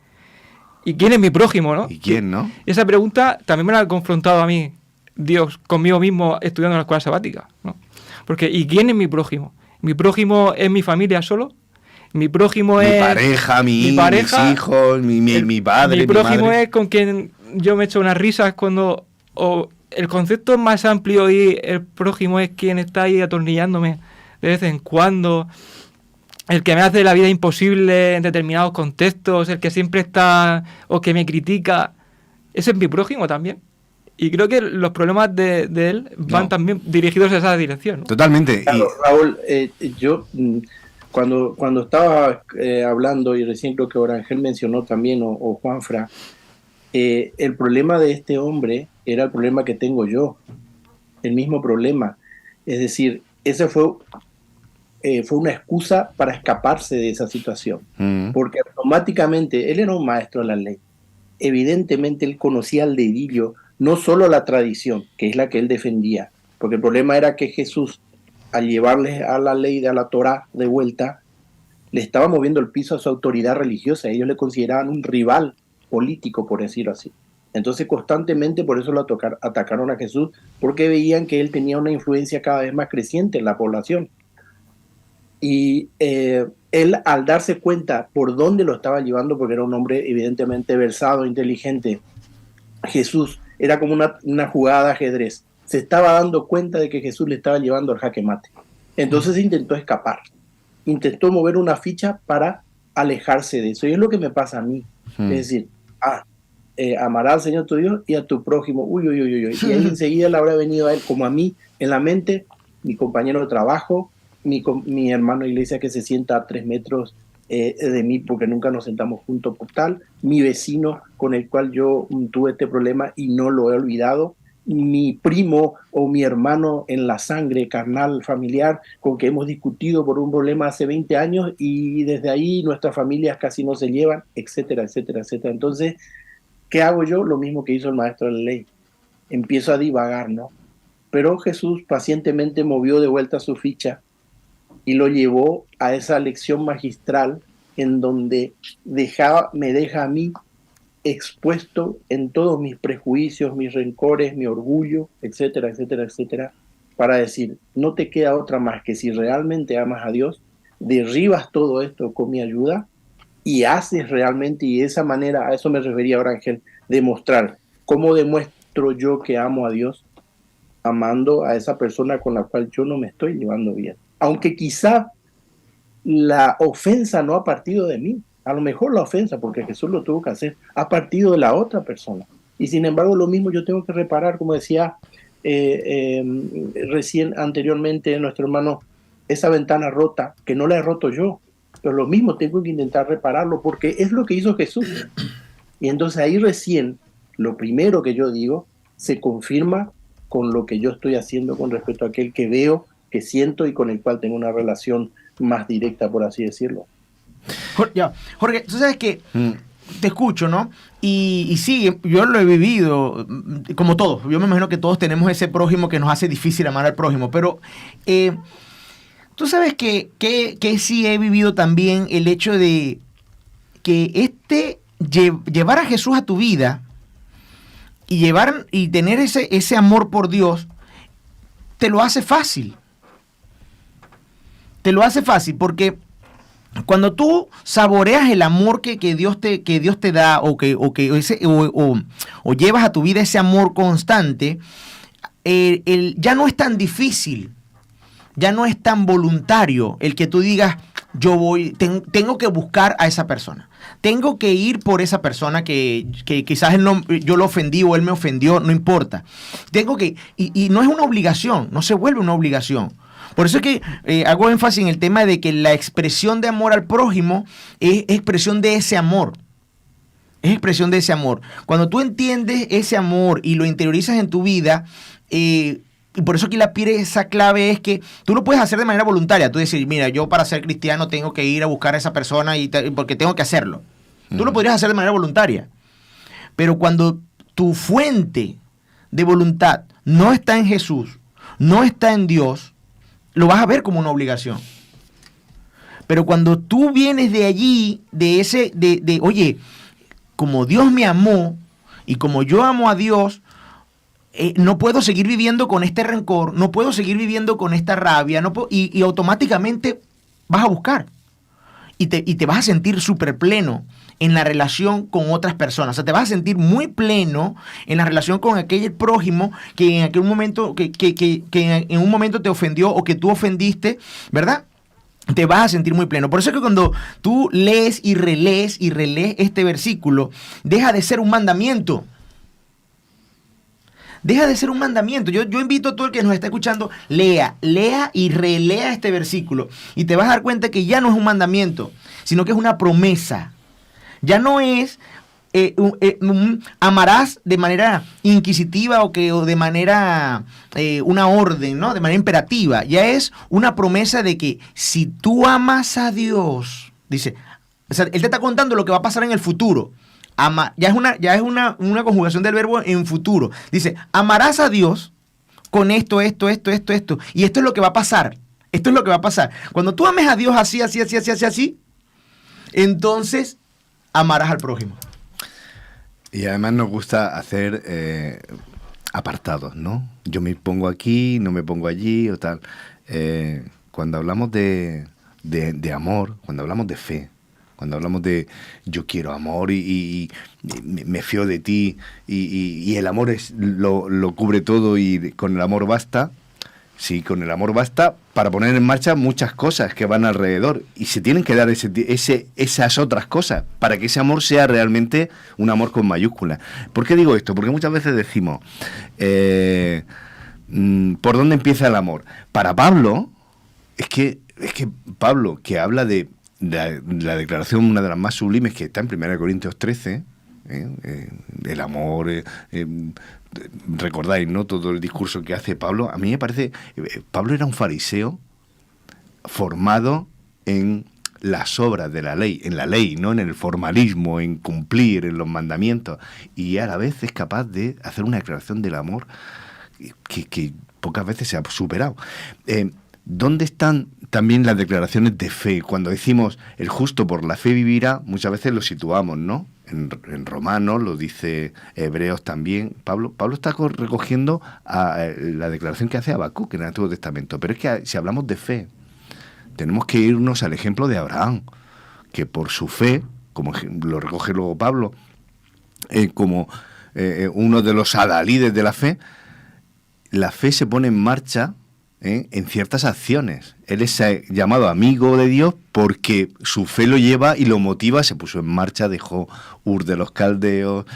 ¿y quién es mi prójimo, no? ¿Y quién, no? Y esa pregunta también me la ha confrontado a mí Dios conmigo mismo estudiando en la escuela sabática, ¿no? Porque, ¿y quién es mi prójimo? ¿Mi prójimo es mi familia solo? Mi prójimo es... Mi pareja, mis hijos, mi padre, mi prójimo madre. es con quien yo me echo unas risas cuando... el concepto es más amplio y el prójimo es quien está ahí atornillándome de vez en cuando, el que me hace la vida imposible en determinados contextos, el que siempre está o que me critica. Ese es mi prójimo también. Y creo que los problemas de él van también dirigidos a esa dirección, ¿no? Totalmente. Claro, Raúl, yo cuando estaba hablando, y recién creo que Orangel mencionó también, o Juanfra, el problema de este hombre era el problema que tengo yo, el mismo problema. Es decir, ese fue una excusa para escaparse de esa situación, porque automáticamente él era un maestro de la ley. Evidentemente él conocía al dedillo, no solo la tradición, que es la que él defendía, porque el problema era que Jesús, al llevarles a la ley, a la Torá de vuelta, le estaba moviendo el piso a su autoridad religiosa. Ellos le consideraban un rival político, por decirlo así. Entonces constantemente por eso lo atacaron a Jesús, porque veían que él tenía una influencia cada vez más creciente en la población. Y él, al darse cuenta por dónde lo estaba llevando, porque era un hombre evidentemente versado, inteligente, Jesús era como una jugada de ajedrez. Se estaba dando cuenta de que Jesús le estaba llevando al jaque mate. Entonces intentó escapar. Intentó mover una ficha para alejarse de eso. Y es lo que me pasa a mí. Es decir, amarás al Señor tu Dios y a tu prójimo. Uy. Y él enseguida le habrá venido a él, como a mí, en la mente, mi compañero de trabajo, mi hermano de iglesia que se sienta a 3 metros de mí porque nunca nos sentamos juntos por tal, mi vecino con el cual yo tuve este problema y no lo he olvidado, mi primo o mi hermano en la sangre carnal familiar con que hemos discutido por un problema hace 20 años y desde ahí nuestras familias casi no se llevan, etcétera, etcétera, etcétera. Entonces, ¿qué hago yo? Lo mismo que hizo el maestro de la ley. Empiezo a divagar, ¿no? Pero Jesús pacientemente movió de vuelta su ficha y lo llevó a esa lección magistral en donde me deja a mí expuesto en todos mis prejuicios, mis rencores, mi orgullo, etcétera, etcétera, etcétera, para decir, no te queda otra más que si realmente amas a Dios, derribas todo esto con mi ayuda y haces realmente, y de esa manera, a eso me refería ahora Ángel, demostrar cómo demuestro yo que amo a Dios, amando a esa persona con la cual yo no me estoy llevando bien. Aunque quizá la ofensa no ha partido de mí, a lo mejor la ofensa, porque Jesús lo tuvo que hacer, ha partido de la otra persona. Y sin embargo, lo mismo yo tengo que reparar, como decía recién anteriormente nuestro hermano, esa ventana rota, que no la he roto yo, pero lo mismo tengo que intentar repararlo, porque es lo que hizo Jesús. Y entonces ahí recién, lo primero que yo digo, se confirma con lo que yo estoy haciendo con respecto a aquel que veo, que siento y con el cual tengo una relación más directa, por así decirlo. Jorge, tú sabes que te escucho, ¿no? Y sí, yo lo he vivido, como todos. Yo me imagino que todos tenemos ese prójimo que nos hace difícil amar al prójimo, pero tú sabes que sí he vivido también el hecho de que llevar a Jesús a tu vida y tener ese amor por Dios, te lo hace fácil. Te lo hace fácil porque cuando tú saboreas el amor que Dios te da o llevas a tu vida ese amor constante, ya no es tan difícil, ya no es tan voluntario el que tú digas, tengo que buscar a esa persona. Tengo que ir por esa persona que quizás yo lo ofendí o él me ofendió, no importa. Y no es una obligación, no se vuelve una obligación. Por eso es que hago énfasis en el tema de que la expresión de amor al prójimo es expresión de ese amor. Es expresión de ese amor. Cuando tú entiendes ese amor y lo interiorizas en tu vida, y por eso aquí la pieza clave es que tú lo puedes hacer de manera voluntaria. Tú decir, mira, yo para ser cristiano tengo que ir a buscar a esa persona porque tengo que hacerlo. Tú lo podrías hacer de manera voluntaria. Pero cuando tu fuente de voluntad no está en Jesús, no está en Dios, lo vas a ver como una obligación. Pero cuando tú vienes de allí, oye, como Dios me amó y como yo amo a Dios, no puedo seguir viviendo con este rencor, no puedo seguir viviendo con esta rabia, y automáticamente vas a buscar. Y te vas a sentir súper pleno en la relación con otras personas. O sea, te vas a sentir muy pleno en la relación con aquel prójimo que en aquel momento, que en un momento te ofendió o que tú ofendiste, ¿verdad? Te vas a sentir muy pleno. Por eso es que cuando tú lees y relees este versículo, deja de ser un mandamiento. Deja de ser un mandamiento. Yo invito a todo el que nos está escuchando, lea y relea este versículo y te vas a dar cuenta que ya no es un mandamiento, sino que es una promesa. Ya no es amarás de manera inquisitiva o de manera una orden, ¿no? De manera imperativa. Ya es una promesa de que si tú amas a Dios, dice, o sea, él te está contando lo que va a pasar en el futuro. Ya es una conjugación del verbo en futuro. Dice, amarás a Dios con esto. Y esto es lo que va a pasar. Esto es lo que va a pasar. Cuando tú ames a Dios así, entonces amarás al prójimo. Y además nos gusta hacer apartados, ¿no? Yo me pongo aquí, no me pongo allí o tal. Cuando hablamos de amor, cuando hablamos de fe, cuando hablamos de yo quiero amor y me fío de ti y el amor lo cubre todo y con el amor basta. Sí, con el amor basta para poner en marcha muchas cosas que van alrededor y se tienen que dar esas otras cosas para que ese amor sea realmente un amor con mayúsculas. ¿Por qué digo esto? Porque muchas veces decimos, ¿por dónde empieza el amor? Para Pablo, es que Pablo, que habla de la declaración, una de las más sublimes que está en 1 Corintios 13, el amor, recordáis, ¿no? Todo el discurso que hace Pablo. A mí me parece, Pablo era un fariseo formado en las obras de la ley, en la ley, no en el formalismo, en cumplir, en los mandamientos, y a la vez es capaz de hacer una declaración del amor que pocas veces se ha superado. ¿Dónde están también las declaraciones de fe? Cuando decimos el justo por la fe vivirá, muchas veces lo situamos, ¿no? En Romanos, lo dice Hebreos también. Pablo está recogiendo la declaración que hace Habacuc en el Antiguo Testamento. Pero es que si hablamos de fe, tenemos que irnos al ejemplo de Abraham, que por su fe, como lo recoge luego Pablo, como uno de los adalides de la fe se pone en marcha en ciertas acciones. Él es llamado amigo de Dios porque su fe lo lleva y lo motiva, se puso en marcha, dejó Ur de los Caldeos,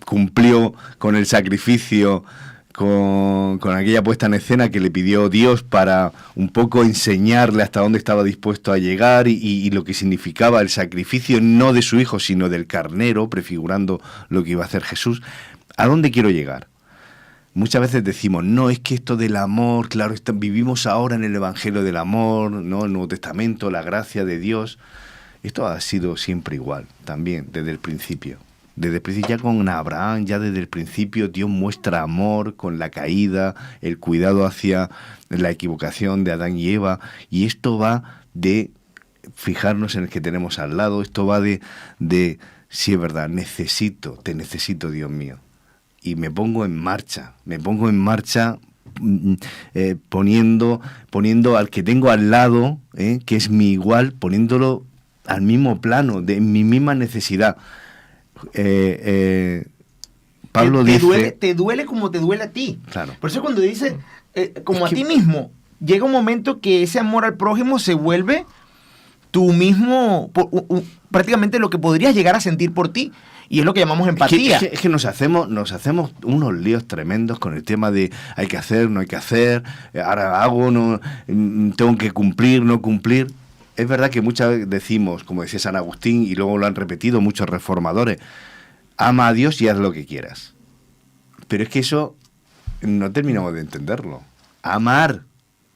cumplió con el sacrificio, con aquella puesta en escena que le pidió Dios para un poco enseñarle hasta dónde estaba dispuesto a llegar y lo que significaba el sacrificio no de su hijo, sino del carnero, prefigurando lo que iba a hacer Jesús. ¿A dónde quiero llegar? Muchas veces decimos, no, es que esto del amor, claro, vivimos ahora en el Evangelio del amor, ¿no? El Nuevo Testamento, la gracia de Dios. Esto ha sido siempre igual, también, desde el principio. Desde el principio, ya con Abraham, ya desde el principio Dios muestra amor con la caída, el cuidado hacia la equivocación de Adán y Eva, y esto va de fijarnos en el que tenemos al lado, esto va de sí, es verdad, te necesito, Dios mío. Y me pongo en marcha poniendo al que tengo al lado, que es mi igual, poniéndolo al mismo plano, de mi misma necesidad. Pablo dice... Te duele como te duele a ti. Claro. Por eso cuando dice, como a ti mismo, llega un momento que ese amor al prójimo se vuelve tú mismo, prácticamente lo que podrías llegar a sentir por ti. Y es lo que llamamos empatía. Es que nos hacemos unos líos tremendos con el tema de hay que hacer, no hay que hacer, ahora hago, no, tengo que cumplir, no cumplir. Es verdad que muchas veces decimos, como decía San Agustín, y luego lo han repetido muchos reformadores, ama a Dios y haz lo que quieras. Pero es que eso no terminamos de entenderlo. Ama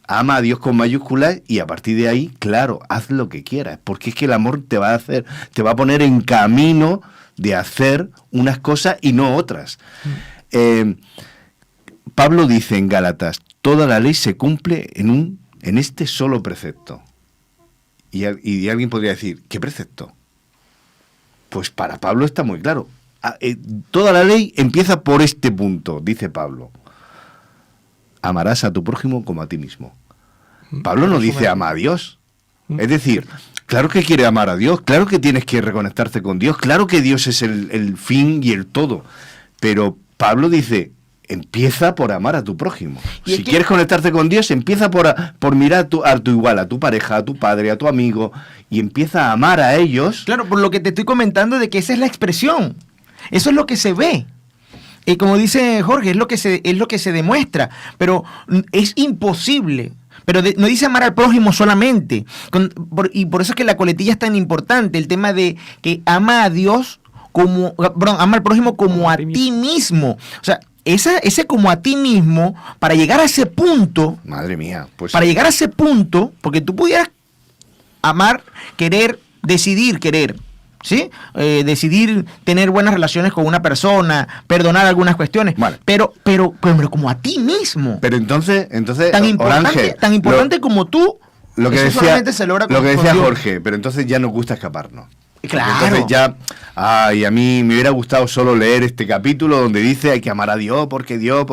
a Dios con mayúsculas y a partir de ahí, claro, haz lo que quieras. Porque es que el amor te va a poner en camino de hacer unas cosas y no otras. Pablo dice en Gálatas, toda la ley se cumple en este solo precepto. Y alguien podría decir, ¿qué precepto? Pues para Pablo está muy claro. Toda la ley empieza por este punto, dice Pablo. Amarás a tu prójimo como a ti mismo. Pablo no dice ama a Dios. Es decir, claro que quiere amar a Dios, claro que tienes que reconectarte con Dios, claro que Dios es el fin y el todo. Pero Pablo dice, empieza por amar a tu prójimo. Si quieres conectarte con Dios, empieza por mirar a tu igual, a tu pareja, a tu padre, a tu amigo, y empieza a amar a ellos. Claro, por lo que te estoy comentando de que esa es la expresión. Eso es lo que se ve. Y como dice Jorge, es lo que se demuestra. Pero es imposible. Pero no dice amar al prójimo solamente. Y por eso es que la coletilla es tan importante. El tema de que ama a Dios ama al prójimo como a ti mismo. O sea, ese como a ti mismo, para llegar a ese punto. Madre mía. Pues para llegar a ese punto, porque tú pudieras amar, querer, decidir querer. ¿Sí? Decidir tener buenas relaciones con una persona, perdonar algunas cuestiones, vale. pero como a ti mismo. Pero entonces tan importante como tú, lo que decía, solamente se logra lo que decía Jorge, pero entonces ya nos gusta escaparnos. Claro. Entonces ya, a mí me hubiera gustado solo leer este capítulo donde dice hay que amar a Dios, porque Dios,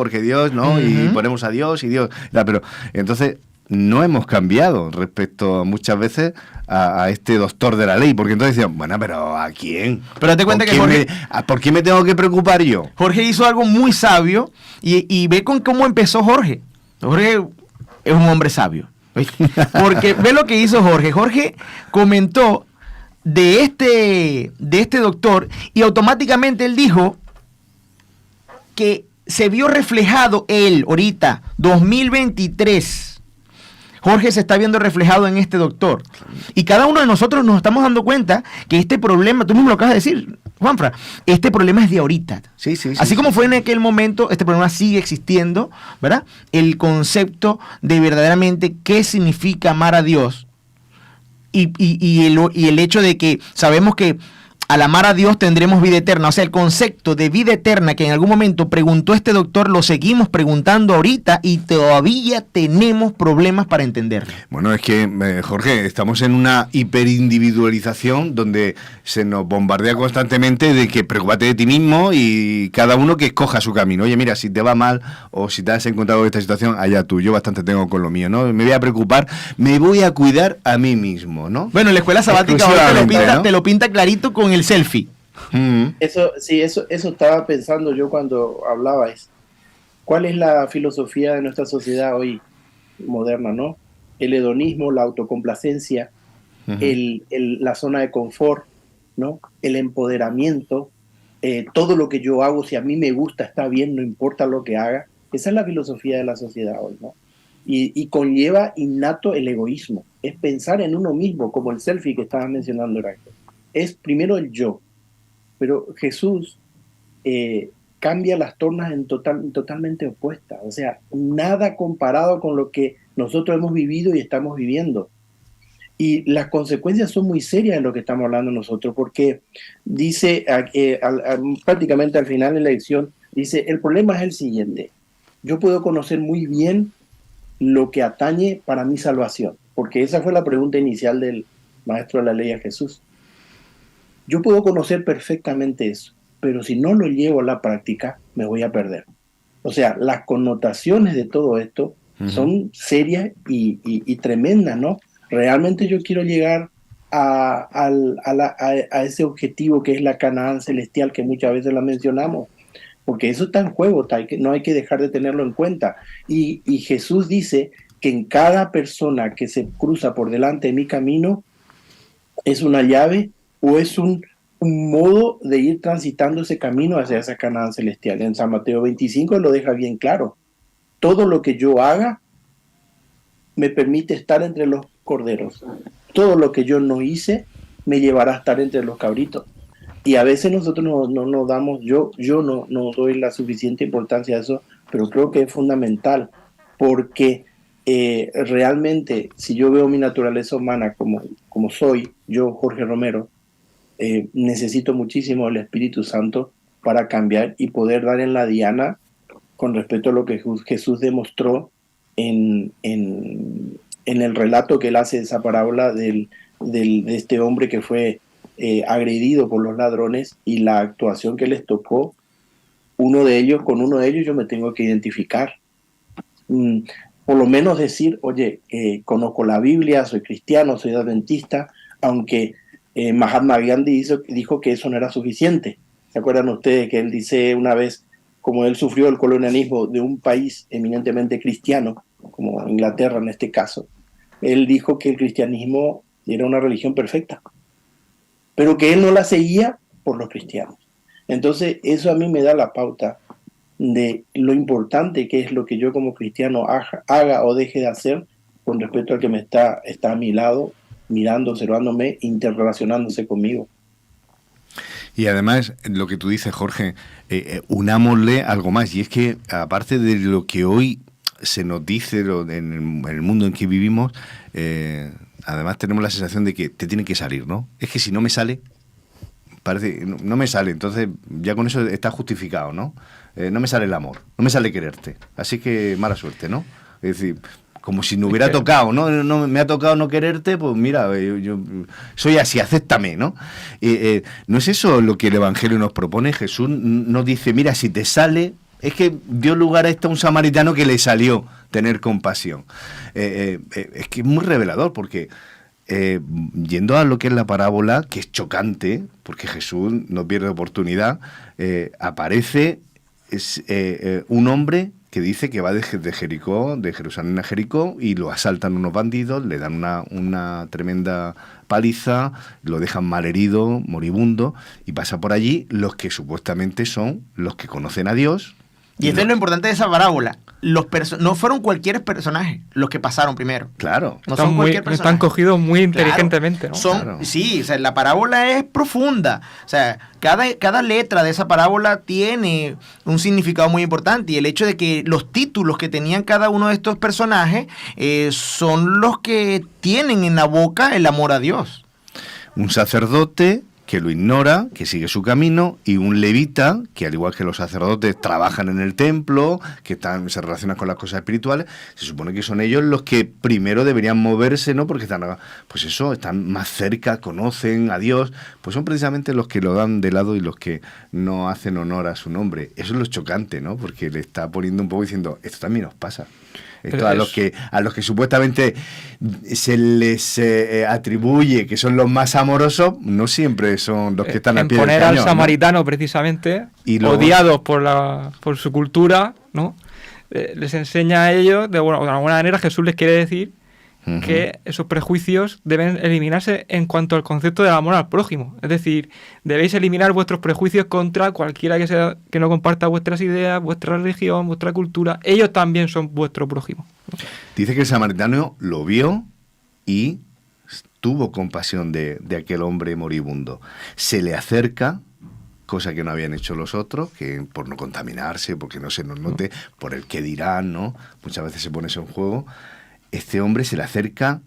¿no? Uh-huh. Y ponemos a Dios y Dios. Pero entonces no hemos cambiado respecto muchas veces a este doctor de la ley, porque entonces decían, bueno, pero ¿a quién? Pero date cuenta que Jorge, ¿por qué me tengo que preocupar yo? Jorge hizo algo muy sabio y ve con cómo empezó Jorge. Jorge es un hombre sabio. Porque ve lo que hizo Jorge. Jorge comentó de este doctor y automáticamente él dijo que se vio reflejado él ahorita, 2023. Jorge se está viendo reflejado en este doctor. Y cada uno de nosotros nos estamos dando cuenta que este problema, tú mismo lo acabas de decir, Juanfra, este problema es de ahorita. Sí, Así como fue en aquel momento, este problema sigue existiendo, ¿verdad? El concepto de verdaderamente qué significa amar a Dios y el hecho de que sabemos que al amar a Dios tendremos vida eterna. O sea, el concepto de vida eterna que en algún momento preguntó este doctor, lo seguimos preguntando ahorita y todavía tenemos problemas para entenderlo. Bueno, es que, Jorge, estamos en una hiperindividualización donde se nos bombardea constantemente de que preocúpate de ti mismo y cada uno que escoja su camino. Oye, mira, si te va mal o si te has encontrado en esta situación, allá tú, yo bastante tengo con lo mío, ¿no? Me voy a preocupar, me voy a cuidar a mí mismo, ¿no? Bueno, la escuela sabática ahora te lo pinta clarito con el selfie. Eso estaba pensando yo cuando hablabais. ¿Cuál es la filosofía de nuestra sociedad hoy moderna, no? El hedonismo, la autocomplacencia, la zona de confort, ¿no? El empoderamiento, todo lo que yo hago, si a mí me gusta, está bien, no importa lo que haga. Esa es la filosofía de la sociedad hoy, ¿no? Y conlleva innato el egoísmo. Es pensar en uno mismo, como el selfie que estabas mencionando, Heracles. Es primero el yo. Pero Jesús cambia las tornas totalmente opuestas. O sea, nada comparado con lo que nosotros hemos vivido y estamos viviendo. Y las consecuencias son muy serias de lo que estamos hablando nosotros, porque dice, prácticamente al final de la lección, dice, el problema es el siguiente. Yo puedo conocer muy bien lo que atañe para mi salvación, porque esa fue la pregunta inicial del maestro de la ley a Jesús. Yo puedo conocer perfectamente eso, pero si no lo llevo a la práctica, me voy a perder. O sea, las connotaciones de todo esto son serias y tremendas, ¿no? Realmente yo quiero llegar a ese objetivo que es la Canaán celestial, que muchas veces la mencionamos, porque eso está en juego, no hay que dejar de tenerlo en cuenta. Y Jesús dice que en cada persona que se cruza por delante de mi camino es una llave o es un modo de ir transitando ese camino hacia esa Canaán celestial. En San Mateo 25 lo deja bien claro. Todo lo que yo haga me permite estar entre los corderos. Todo lo que yo no hice me llevará a estar entre los cabritos. Y a veces nosotros no damos, yo no doy la suficiente importancia a eso, pero creo que es fundamental, porque realmente si yo veo mi naturaleza humana como soy, yo Jorge Romero, necesito muchísimo el Espíritu Santo para cambiar y poder dar en la diana con respecto a lo que Jesús demostró en el relato que él hace de esa parábola de este hombre que fue agredido por los ladrones y la actuación que les tocó. Con uno de ellos yo me tengo que identificar. Por lo menos decir, oye, conozco la Biblia, soy cristiano, soy adventista, aunque Mahatma Gandhi dijo que eso no era suficiente. ¿Se acuerdan ustedes que él dice una vez, como él sufrió el colonialismo de un país eminentemente cristiano, como Inglaterra en este caso, él dijo que el cristianismo era una religión perfecta, pero que él no la seguía por los cristianos. Entonces eso a mí me da la pauta de lo importante que es lo que yo como cristiano haga o deje de hacer con respecto al que está a mi lado, mirando, observándome, interrelacionándose conmigo. Y además, lo que tú dices, Jorge, unámosle algo más, y es que aparte de lo que hoy se nos dice en el mundo en que vivimos, además tenemos la sensación de que te tiene que salir, ¿no? Es que si no me sale, parece no me sale, entonces ya con eso está justificado, ¿no? No me sale el amor, no me sale quererte, así que mala suerte, ¿no? Es decir, como si no hubiera tocado, ¿no? No me ha tocado no quererte, pues mira, yo soy así, acéptame, ¿no? ¿No es eso lo que el Evangelio nos propone? Jesús nos dice, mira, si te sale, es que dio lugar a un samaritano que le salió tener compasión. Es que es muy revelador, porque yendo a lo que es la parábola, que es chocante, porque Jesús no pierde oportunidad, aparece un hombre que dice que va de Jericó, de Jerusalén a Jericó, y lo asaltan unos bandidos, le dan una tremenda paliza, lo dejan malherido, moribundo, y pasa por allí los que supuestamente son los que conocen a Dios. Y esto es lo importante de esa parábola. No fueron cualquier personaje los que pasaron primero. Claro. No son cualquier personaje. Están cogidos muy inteligentemente, ¿no? Claro. Sí, o sea, la parábola es profunda. O sea, cada letra de esa parábola tiene un significado muy importante. Y el hecho de que los títulos que tenían cada uno de estos personajes son los que tienen en la boca el amor a Dios. Un sacerdote que lo ignora, que sigue su camino, y un levita, que al igual que los sacerdotes trabajan en el templo, que se relacionan con las cosas espirituales, se supone que son ellos los que primero deberían moverse, ¿no? Porque están más cerca, conocen a Dios, pues son precisamente los que lo dan de lado y los que no hacen honor a su nombre. Eso es lo chocante, ¿no? Porque le está poniendo un poco diciendo, esto también nos pasa. Esto a los que supuestamente se les atribuye que son los más amorosos, no siempre son los que están al pie del cañón. Poner al samaritano, ¿no? Precisamente, y luego, odiados por su cultura, ¿no? Les enseña a ellos, de alguna manera Jesús les quiere decir que esos prejuicios deben eliminarse en cuanto al concepto del amor al prójimo. Es decir, debéis eliminar vuestros prejuicios contra cualquiera que no comparta vuestras ideas, vuestra religión, vuestra cultura. Ellos también son vuestro prójimo. Dice que el samaritano lo vio y tuvo compasión de aquel hombre moribundo. Se le acerca, cosa que no habían hecho los otros, que por no contaminarse, porque no se nos note, por el qué dirán, ¿no? Muchas veces se pone eso en juego. Este hombre se le acerca,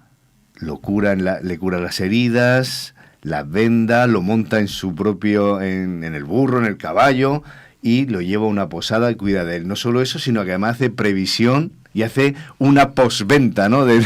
le cura las heridas, las venda, lo monta en su propio, en el burro, en el caballo, y lo lleva a una posada y cuida de él. No solo eso, sino que además hace previsión y hace una postventa, ¿no? del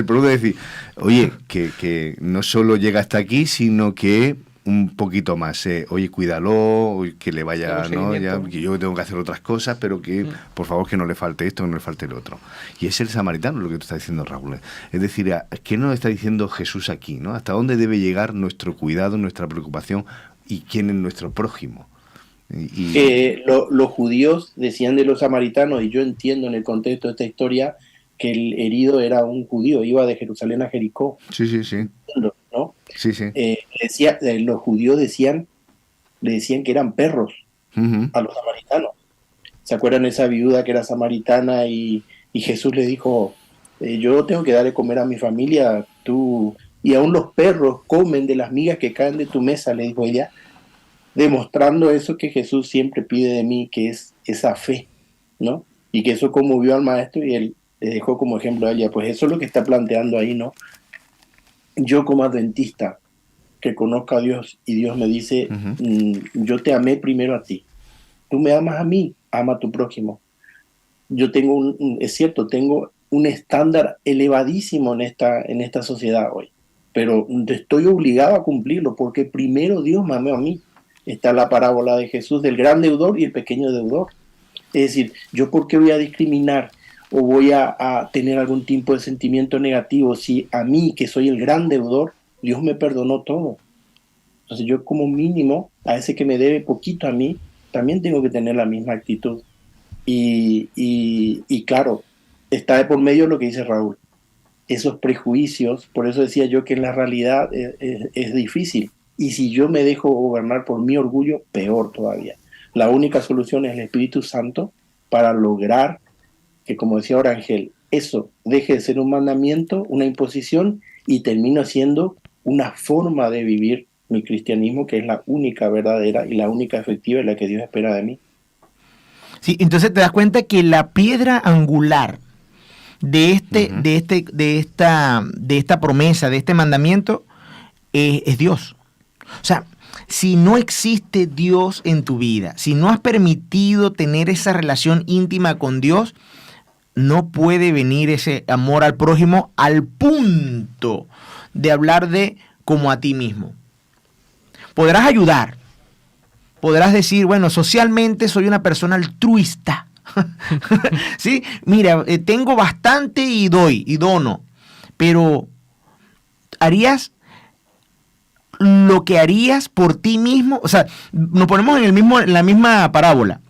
producto, de decir, oye, que no solo llega hasta aquí, sino que un poquito más, oye, cuídalo, que le vaya, ¿no? Ya, que yo tengo que hacer otras cosas, pero que, por favor, que no le falte esto, que no le falte el otro. Y es el samaritano lo que tú estás diciendo, Raúl. Es decir, ¿qué nos está diciendo Jesús aquí, ¿no? ¿Hasta dónde debe llegar nuestro cuidado, nuestra preocupación y quién es nuestro prójimo? Los judíos decían de los samaritanos, y yo entiendo en el contexto de esta historia, que el herido era un judío, iba de Jerusalén a Jericó. Sí. ¿No? Sí. Los judíos le decían que eran perros a los samaritanos. ¿Se acuerdan de esa viuda que era samaritana y Jesús le dijo, yo tengo que darle comer a mi familia, y aún los perros comen de las migas que caen de tu mesa, le dijo ella, demostrando eso que Jesús siempre pide de mí, que es esa fe, ¿no? Y que eso conmovió al maestro y él le dejó como ejemplo a ella. Pues eso es lo que está planteando ahí, ¿no? Yo como adventista, que conozco a Dios y Dios me dice, yo te amé primero a ti. Tú me amas a mí, ama a tu prójimo. Yo tengo es cierto, tengo un estándar elevadísimo en esta sociedad hoy, pero estoy obligado a cumplirlo porque primero Dios me amó a mí. Está la parábola de Jesús del gran deudor y el pequeño deudor. Es decir, ¿yo por qué voy a discriminar o voy a tener algún tipo de sentimiento negativo si a mí, que soy el gran deudor, Dios me perdonó todo? Entonces yo como mínimo, a ese que me debe poquito a mí, también tengo que tener la misma actitud. Y claro, está de por medio lo que dice Raúl. Esos prejuicios, por eso decía yo que en la realidad es difícil. Y si yo me dejo gobernar por mi orgullo, peor todavía. La única solución es el Espíritu Santo para lograr que, como decía Orangel, eso deje de ser un mandamiento, una imposición, y termino siendo una forma de vivir mi cristianismo, que es la única verdadera y la única efectiva y la que Dios espera de mí. Sí, entonces te das cuenta que la piedra angular de esta promesa, de este mandamiento, es Dios. O sea, si no existe Dios en tu vida, si no has permitido tener esa relación íntima con Dios, no puede venir ese amor al prójimo al punto de hablar de como a ti mismo. Podrás ayudar, podrás decir, bueno, socialmente soy una persona altruista. ¿Sí? Mira, tengo bastante y doy y dono, pero ¿harías lo que harías por ti mismo? O sea, nos ponemos en la misma parábola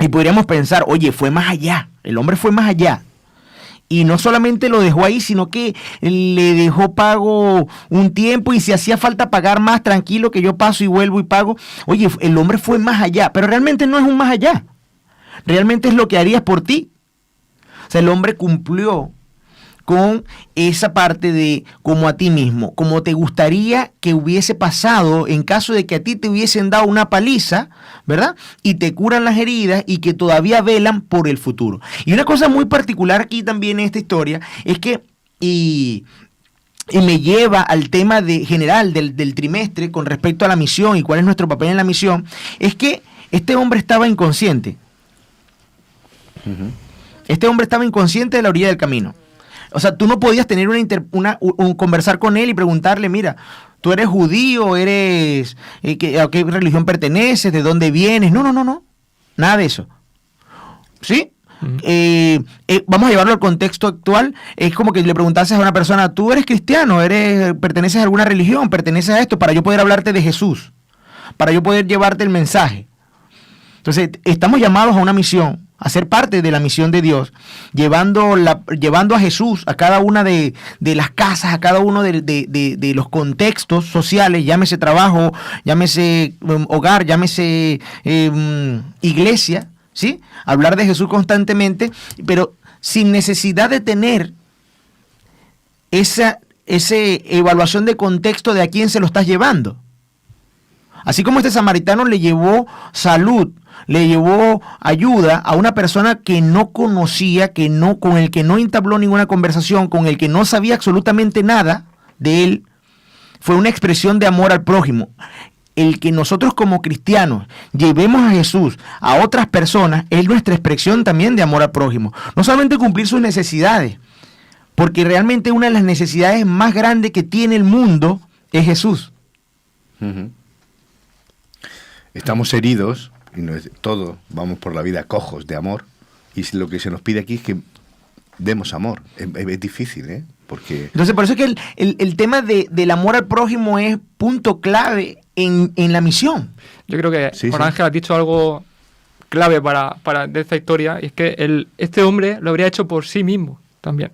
y podríamos pensar, oye, fue más allá, el hombre fue más allá. Y no solamente lo dejó ahí, sino que le dejó pago un tiempo y si hacía falta pagar más, tranquilo que yo paso y vuelvo y pago. Oye, el hombre fue más allá, pero realmente no es un más allá. Realmente es lo que harías por ti. O sea, el hombre cumplió con esa parte de como a ti mismo, como te gustaría que hubiese pasado en caso de que a ti te hubiesen dado una paliza, ¿verdad? Y te curan las heridas y que todavía velan por el futuro. Y una cosa muy particular aquí también en esta historia es que, y me lleva al tema general del trimestre con respecto a la misión y cuál es nuestro papel en la misión, es que este hombre estaba inconsciente. Este hombre estaba inconsciente de la orilla del camino. O sea, tú no podías tener conversar con él y preguntarle, mira, tú eres judío, a qué religión perteneces, de dónde vienes. No. Nada de eso. ¿Sí? Vamos a llevarlo al contexto actual. Es como que le preguntases a una persona, tú eres cristiano, perteneces a alguna religión, perteneces a esto, para yo poder hablarte de Jesús, para yo poder llevarte el mensaje. Entonces, estamos llamados a una misión a ser parte de la misión de Dios, llevando a Jesús a cada una de las casas, a cada uno de los contextos sociales, llámese trabajo, llámese hogar, llámese iglesia, ¿sí? Hablar de Jesús constantemente, pero sin necesidad de tener esa evaluación de contexto de a quién se lo estás llevando. Así como este samaritano le llevó salud, le llevó ayuda a una persona que no conocía, con el que no entabló ninguna conversación, con el que no sabía absolutamente nada de él, fue una expresión de amor al prójimo. El que nosotros como cristianos llevemos a Jesús a otras personas es nuestra expresión también de amor al prójimo. No solamente cumplir sus necesidades, porque realmente una de las necesidades más grandes que tiene el mundo es Jesús. Uh-huh. Estamos heridos, y todos vamos por la vida cojos de amor, y lo que se nos pide aquí es que demos amor. Es difícil, ¿eh? Porque... Entonces, por eso es que el tema del amor al prójimo es punto clave en la misión. Yo creo que Sí, Juan Ángel ha dicho algo clave para de esta historia, y es que este hombre lo habría hecho por sí mismo también.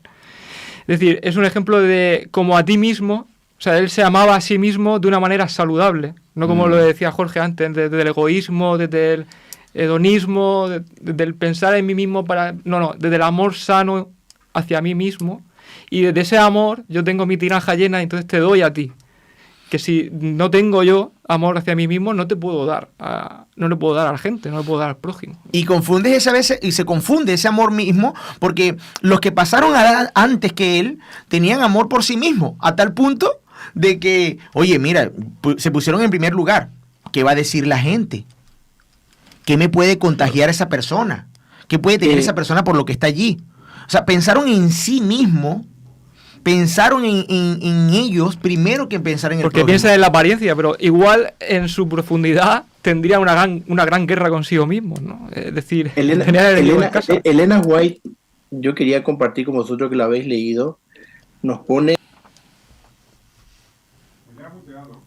Es decir, es un ejemplo de como a ti mismo, o sea, él se amaba a sí mismo de una manera saludable, no como lo decía Jorge antes, desde el egoísmo, desde el hedonismo, desde el pensar en mí mismo desde el amor sano hacia mí mismo, y desde ese amor yo tengo mi tinaja llena, entonces te doy a ti. Que si no tengo yo amor hacia mí mismo, no te puedo dar, no le puedo dar a la gente, no le puedo dar al prójimo. Y se confunde ese amor mismo, porque los que pasaron antes que él tenían amor por sí mismos, a tal punto de que, oye, mira, se pusieron en primer lugar. ¿Qué va a decir la gente? ¿Qué me puede contagiar esa persona? ¿Qué puede tener esa persona por lo que está allí? O sea, pensaron en sí mismo, pensaron en ellos primero que pensar en el Porque prójimo. piensan en la apariencia, pero igual en su profundidad tendría una gran guerra consigo mismo, ¿no? Es decir, Elena White, yo quería compartir con vosotros que lo habéis leído, nos pone...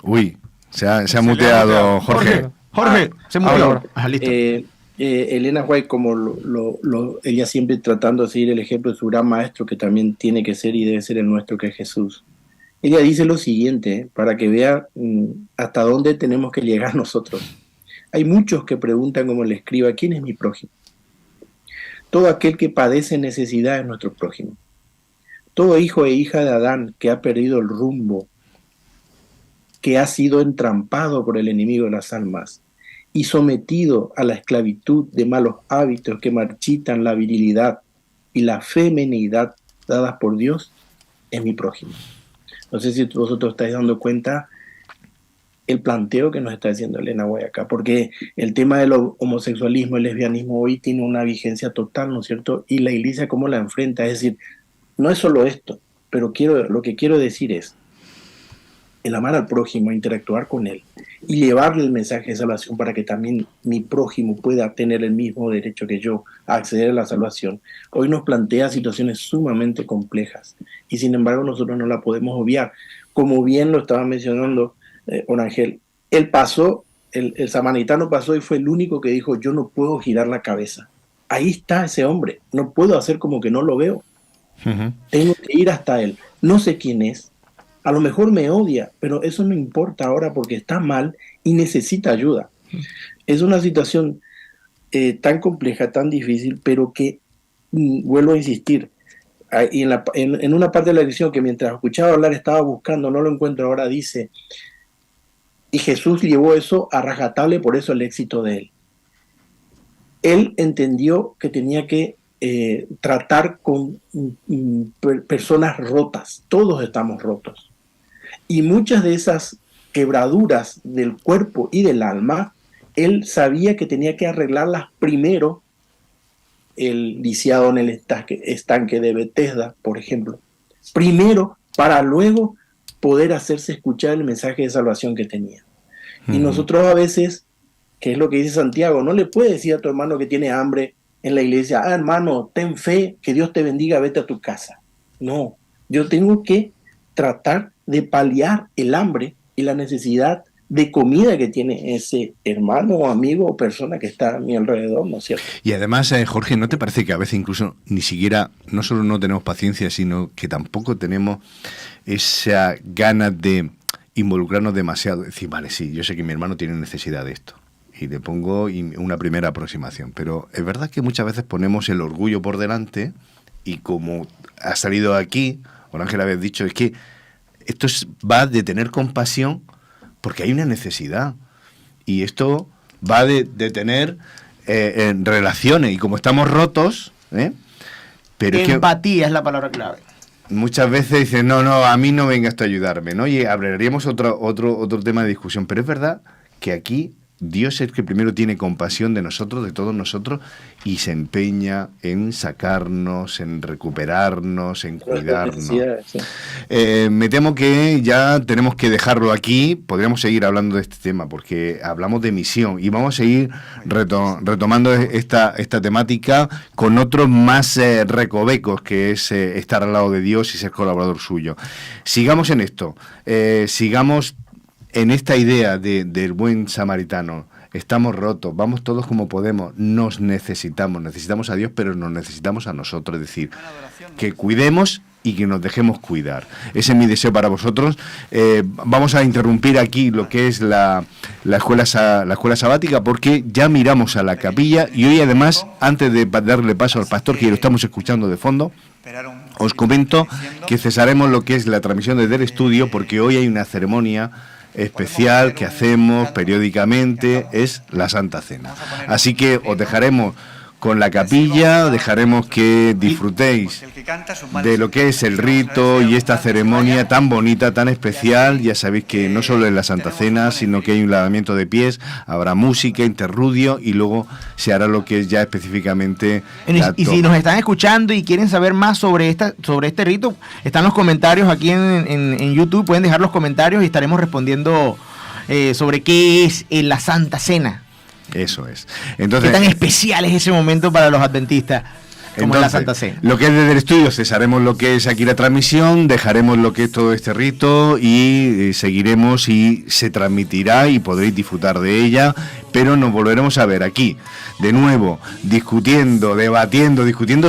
Uy, se ha muteado Jorge. Jorge, se muteó. Listo. Elena White, como ella siempre tratando de seguir el ejemplo de su gran maestro, que también tiene que ser y debe ser el nuestro, que es Jesús. Ella dice lo siguiente, para que vea hasta dónde tenemos que llegar nosotros. Hay muchos que preguntan como el escriba, ¿quién es mi prójimo? Todo aquel que padece necesidad es nuestro prójimo. Todo hijo e hija de Adán que ha perdido el rumbo, que ha sido entrampado por el enemigo de las almas y sometido a la esclavitud de malos hábitos que marchitan la virilidad y la feminidad dadas por Dios, es mi prójimo. No sé si vosotros estáis dando cuenta el planteo que nos está haciendo Elena White acá, porque el tema del homosexualismo, el lesbianismo hoy tiene una vigencia total, ¿no es cierto? Y la iglesia cómo la enfrenta, es decir, no es solo esto, pero lo que quiero decir es el amar al prójimo, interactuar con él y llevarle el mensaje de salvación para que también mi prójimo pueda tener el mismo derecho que yo a acceder a la salvación. Hoy nos plantea situaciones sumamente complejas y sin embargo nosotros no la podemos obviar. Como bien lo estaba mencionando Juan Ángel, el samaritano pasó y fue el único que dijo, yo no puedo girar la cabeza. Ahí está ese hombre, no puedo hacer como que no lo veo. Uh-huh. Tengo que ir hasta él. No sé quién es. A lo mejor me odia, pero eso no importa ahora porque está mal y necesita ayuda. Es una situación tan compleja, tan difícil, pero que, vuelvo a insistir, y en una parte de la lección que mientras escuchaba hablar estaba buscando, no lo encuentro ahora, dice, y Jesús llevó eso a rajatabla, por eso el éxito de él. Él entendió que tenía que tratar con personas rotas, todos estamos rotos. Y muchas de esas quebraduras del cuerpo y del alma, él sabía que tenía que arreglarlas primero, el lisiado en el estanque de Betesda, por ejemplo, primero para luego poder hacerse escuchar el mensaje de salvación que tenía. Uh-huh. Y nosotros a veces, que es lo que dice Santiago, no le puedes decir a tu hermano que tiene hambre en la iglesia, hermano, ten fe, que Dios te bendiga, vete a tu casa. No, yo tengo que tratar de paliar el hambre y la necesidad de comida que tiene ese hermano o amigo o persona que está a mi alrededor, ¿no es cierto? Y además, Jorge, ¿no te parece que a veces incluso ni siquiera, no solo no tenemos paciencia, sino que tampoco tenemos esa ganas de involucrarnos demasiado? Decir, vale, sí, yo sé que mi hermano tiene necesidad de esto y le pongo una primera aproximación, pero es verdad que muchas veces ponemos el orgullo por delante y como ha salido aquí, o Ángel había dicho, es que esto va de tener compasión porque hay una necesidad y esto va de tener relaciones y como estamos rotos, pero empatía es la palabra clave. Muchas veces dicen, no, a mí no vengas tú a ayudarme, ¿no? Y hablaríamos otro tema de discusión, pero es verdad que aquí Dios es el que primero tiene compasión de nosotros, de todos nosotros, y se empeña en sacarnos, en recuperarnos, en cuidarnos. Sí. Me temo que ya tenemos que dejarlo aquí. Podríamos seguir hablando de este tema porque hablamos de misión y vamos a seguir retomando esta temática con otros más recovecos, que es estar al lado de Dios y ser colaborador suyo. Sigamos en esto, sigamos en esta idea del buen samaritano. Estamos rotos, vamos todos como podemos, nos necesitamos a Dios, pero nos necesitamos a nosotros, es decir, que cuidemos y que nos dejemos cuidar. Ese es mi deseo para vosotros. Vamos a interrumpir aquí lo que es la escuela sabática, porque ya miramos a la capilla y hoy además, antes de darle paso al pastor, que lo estamos escuchando de fondo, os comento que cesaremos lo que es la transmisión desde el estudio, porque hoy hay una ceremonia especial que hacemos periódicamente, es la Santa Cena. Así que os dejaremos con la capilla, dejaremos que disfrutéis de lo que es el rito y esta ceremonia tan bonita, tan especial. Ya sabéis que no solo es la Santa Cena, sino que hay un lavamiento de pies, habrá música, interludio y luego se hará lo que es ya específicamente y si nos están escuchando y quieren saber más sobre este rito, están los comentarios aquí en YouTube, pueden dejar los comentarios y estaremos respondiendo sobre qué es la Santa Cena. Eso es. Entonces, ¿qué tan especial es ese momento para los adventistas como entonces, la Santa Cena? Lo que es desde el estudio, cesaremos lo que es aquí la transmisión, dejaremos lo que es todo este rito y seguiremos y se transmitirá y podréis disfrutar de ella, pero nos volveremos a ver aquí, de nuevo, discutiendo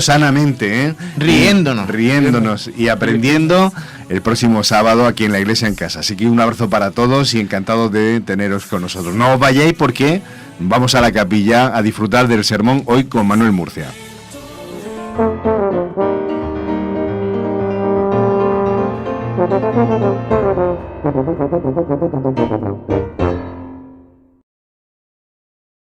sanamente, riéndonos y aprendiendo el próximo sábado aquí en la Iglesia en Casa. Así que un abrazo para todos y encantados de teneros con nosotros. No os vayáis porque vamos a la capilla a disfrutar del sermón hoy con Manuel Murcia.